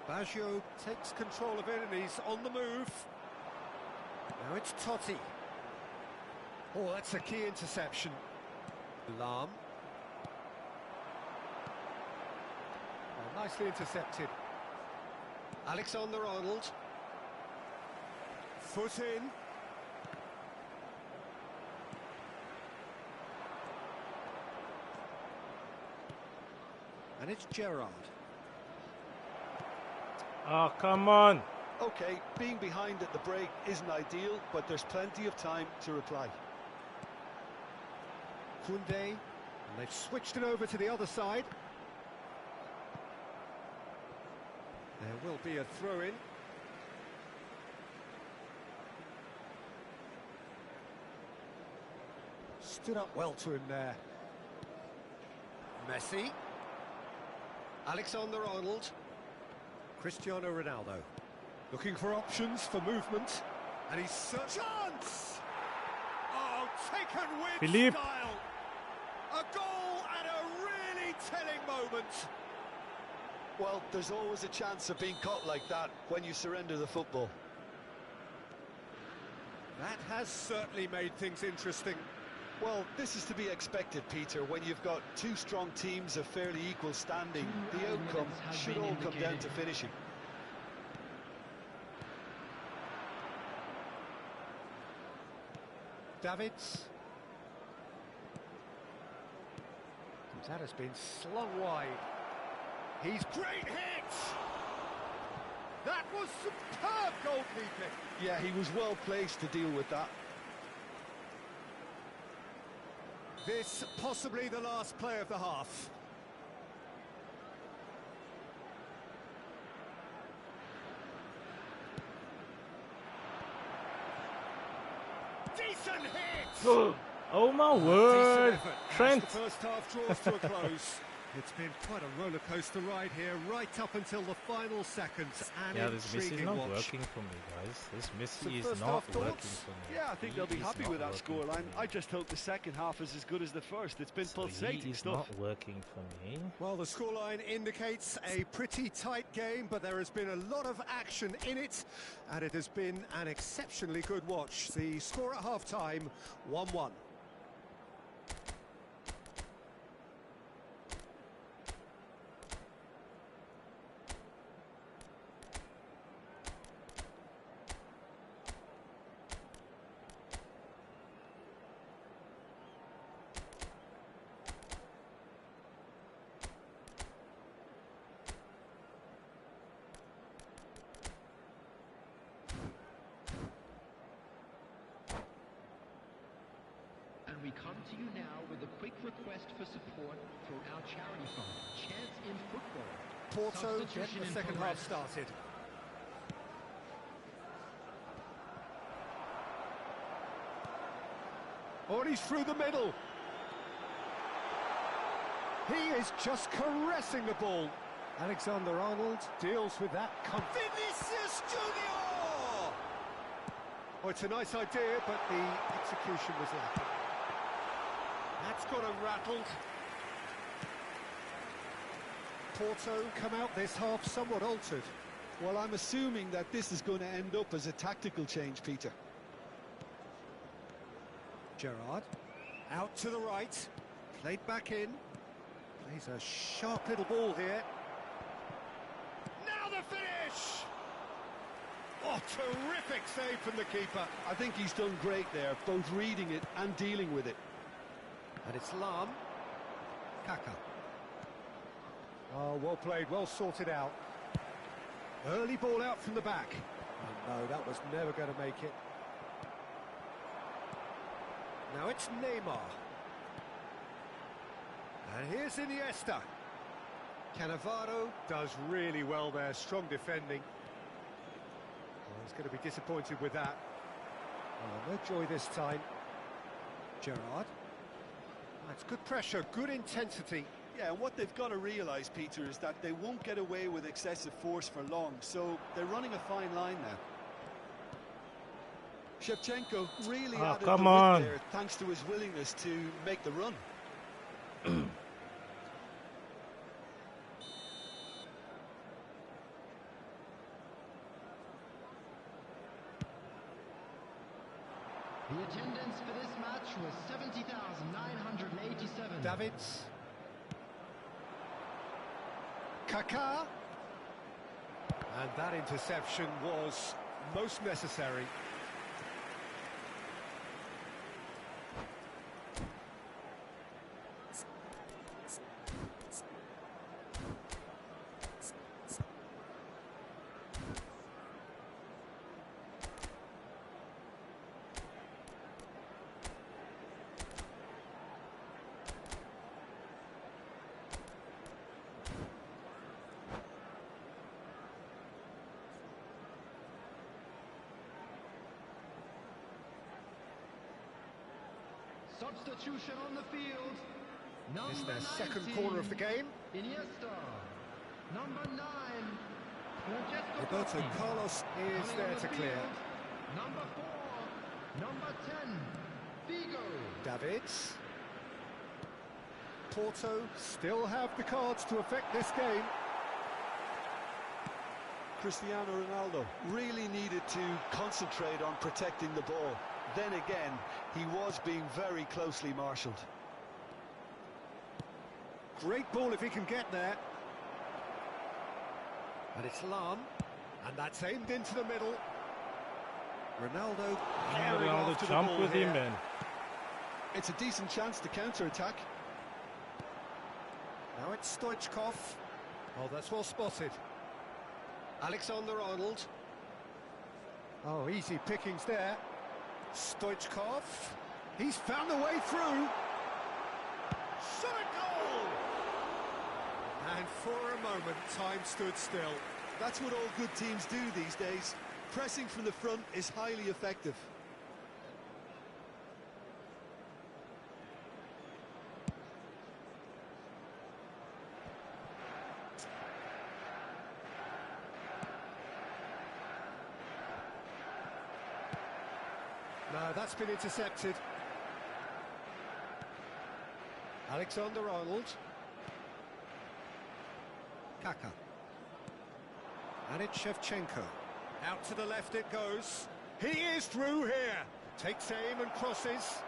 Baggio takes control of it and he's on the move. Now it's Totti. Oh, that's a key interception. Lahm. Oh, nicely intercepted. Alexander-Arnold. Foot in. And it's Gerrard. Oh, come on. Okay, being behind at the break isn't ideal, but there's plenty of time to reply. Koundé, and they've switched it over to the other side. There will be a throw-in. Stood up well to him there. Messi. Alexander-Arnold. Cristiano Ronaldo. Looking for options for movement. And he's... Chance! Oh, taken with Philippe. style. A goal at a really telling moment. Well, there's always a chance of being caught like that when you surrender the football. That has certainly made things interesting. Well, this is to be expected, Peter. When you've got two strong teams of fairly equal standing, the outcome should all come down to finishing. Davids. That has been slung wide. He's great hit! That was superb goalkeeping. Yeah, he was well placed to deal with that. This possibly the last play of the half. Decent hit! Oh my word! Trent! The first half draws to a close. It's been quite a roller coaster ride here, right up until the final seconds. Yeah, this Messi is not working for me, guys. This Messi is not working for me. Yeah, I think they'll be happy with that scoreline. I just hope the second half is as good as the first. It's been pulsating stuff. Not working for me. Well, the scoreline indicates a pretty tight game, but there has been a lot of action in it, and it has been an exceptionally good watch. The score at half-time, 1-1. We come to you now with a quick request for support for our charity fund, Chance in Football. Porto get the second half started. Oh, and he's through the middle. He is just caressing the ball. Alexander-Arnold deals with that. Vinicius Junior! Oh, it's a nice idea, but the execution was lacking. That's got him rattled. Porto come out this half somewhat altered. Well, I'm assuming that this is going to end up as a tactical change, Peter. Gerrard, out to the right, played back in. Plays a sharp little ball here. Now the finish! Oh, terrific save from the keeper. I think he's done great there, both reading it and dealing with it. And it's Lahm. Kaka. Oh, well played, well sorted out. Early ball out from the back. Oh no, that was never going to make it. Now it's Neymar. And here's Iniesta. Cannavaro does really well there, strong defending. Well, he's going to be disappointed with that. Oh, no joy this time. Gerrard. That's good pressure, good intensity. Yeah, and what they've got to realise, Peter, is that they won't get away with excessive force for long, so they're running a fine line now. Shevchenko really added the width there, thanks to his willingness to make the run. The attendance for this match was 70,987. Davids. Kaká. And that interception was most necessary. Substitution on the field. It's their second corner of the game. Iniesta. Number 9. Roberto Carlos is there to clear. Number 4. Number 10. Figo. Davids. Porto still have the cards to affect this game. Cristiano Ronaldo really needed to concentrate on protecting the ball. Then again, he was being very closely marshalled. Great ball if he can get there. And it's Lam. And that's aimed into the middle. Ronaldo carrying off to the ball with him, man. It's a decent chance to counter-attack. Now it's Stoichkov. Oh, that's well spotted. Alexander-Arnold. Oh, easy pickings there. Stoichkov. He's found a way through. Shot a goal! And for a moment, time stood still. That's what all good teams do these days. Pressing from the front is highly effective. No, that's been intercepted. Alexander-Arnold. Kaká. And it's Shevchenko. Out to the left it goes. He is through here. Takes aim and crosses.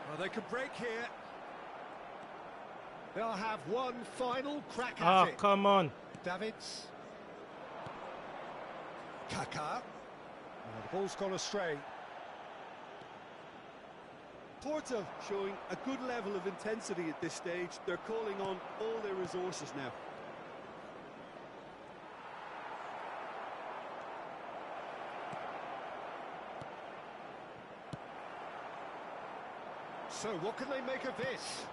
Well, they could break here. They'll have one final crack at it. Oh, come on. Davids. Kaká. The ball's gone astray. Porto showing a good level of intensity at this stage. They're calling on all their resources now. So what can they make of this?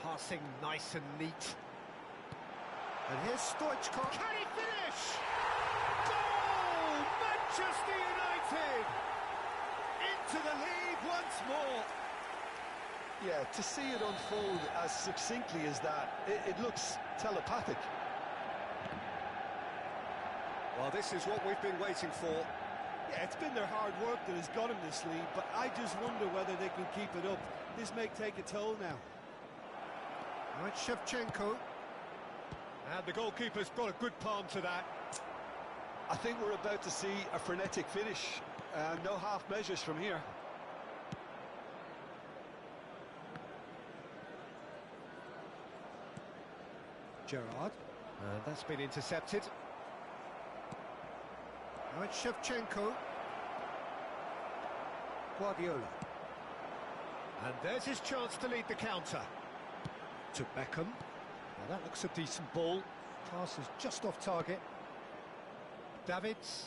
Passing nice and neat. And here's Stoichkov. Can he finish? Goal! Manchester United! Into the lead once more. Yeah, to see it unfold as succinctly as that, it looks telepathic. Well, this is what we've been waiting for. Yeah, it's been their hard work that has got them this lead, but I just wonder whether they can keep it up. This may take a toll now. Right, Shevchenko. And the goalkeeper's got a good palm to that. I think we're about to see a frenetic finish. No half measures from here. Gerrard. And that's been intercepted. Now it's Shevchenko. Guardiola. And there's his chance to lead the counter. To Beckham. Now that looks a decent ball. Pass is just off target. Davids.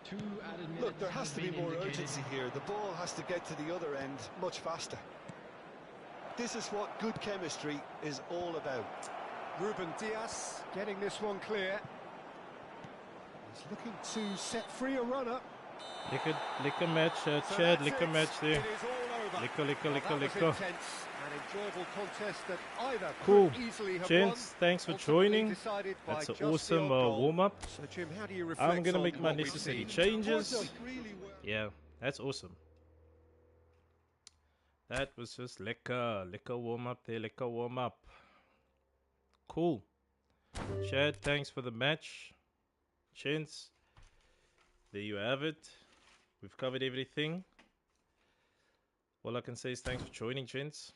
2 added minutes. Look, there has to be been more indicated. urgency here. The ball has to get to the other end much faster. This is what good chemistry is all about. Ruben Diaz getting this one clear. He's looking to set free a runner. Lekker match, So Chad, that's lekker it. match there. It is all over. Lekker. Well, that was intense, an enjoyable contest that either Cool. could easily have Gents, won, thanks for ultimately joining. decided by That's an just the awesome odd goal. warm-up. So Jim, how do you reflect I'm going to on make my what we've necessary seen? changes. Really well. Yeah, that's awesome. That was just lekker warm-up there, lekker warm-up. Cool. Chad, thanks for the match. Gents, there you have it. We've covered everything. All I can say is thanks for joining, gents.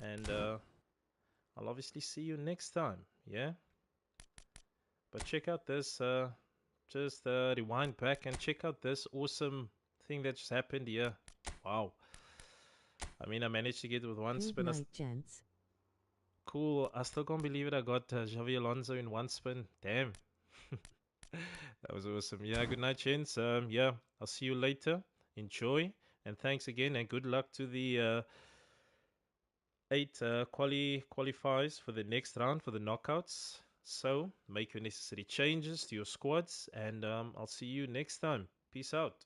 And I'll obviously see you next time, yeah? But check out this, just rewind back and check out this awesome thing that just happened here. Wow. I mean, I managed to get it with one Good spin. night, gents. Cool. I still can't believe it. I got Xavi Alonso in one spin. Damn. That was awesome. Yeah, good night, gents. Yeah, I'll see you later. Enjoy. And thanks again. And good luck to the 8 qualifiers for the next round, for the knockouts. So, make your necessary changes to your squads. And I'll see you next time. Peace out.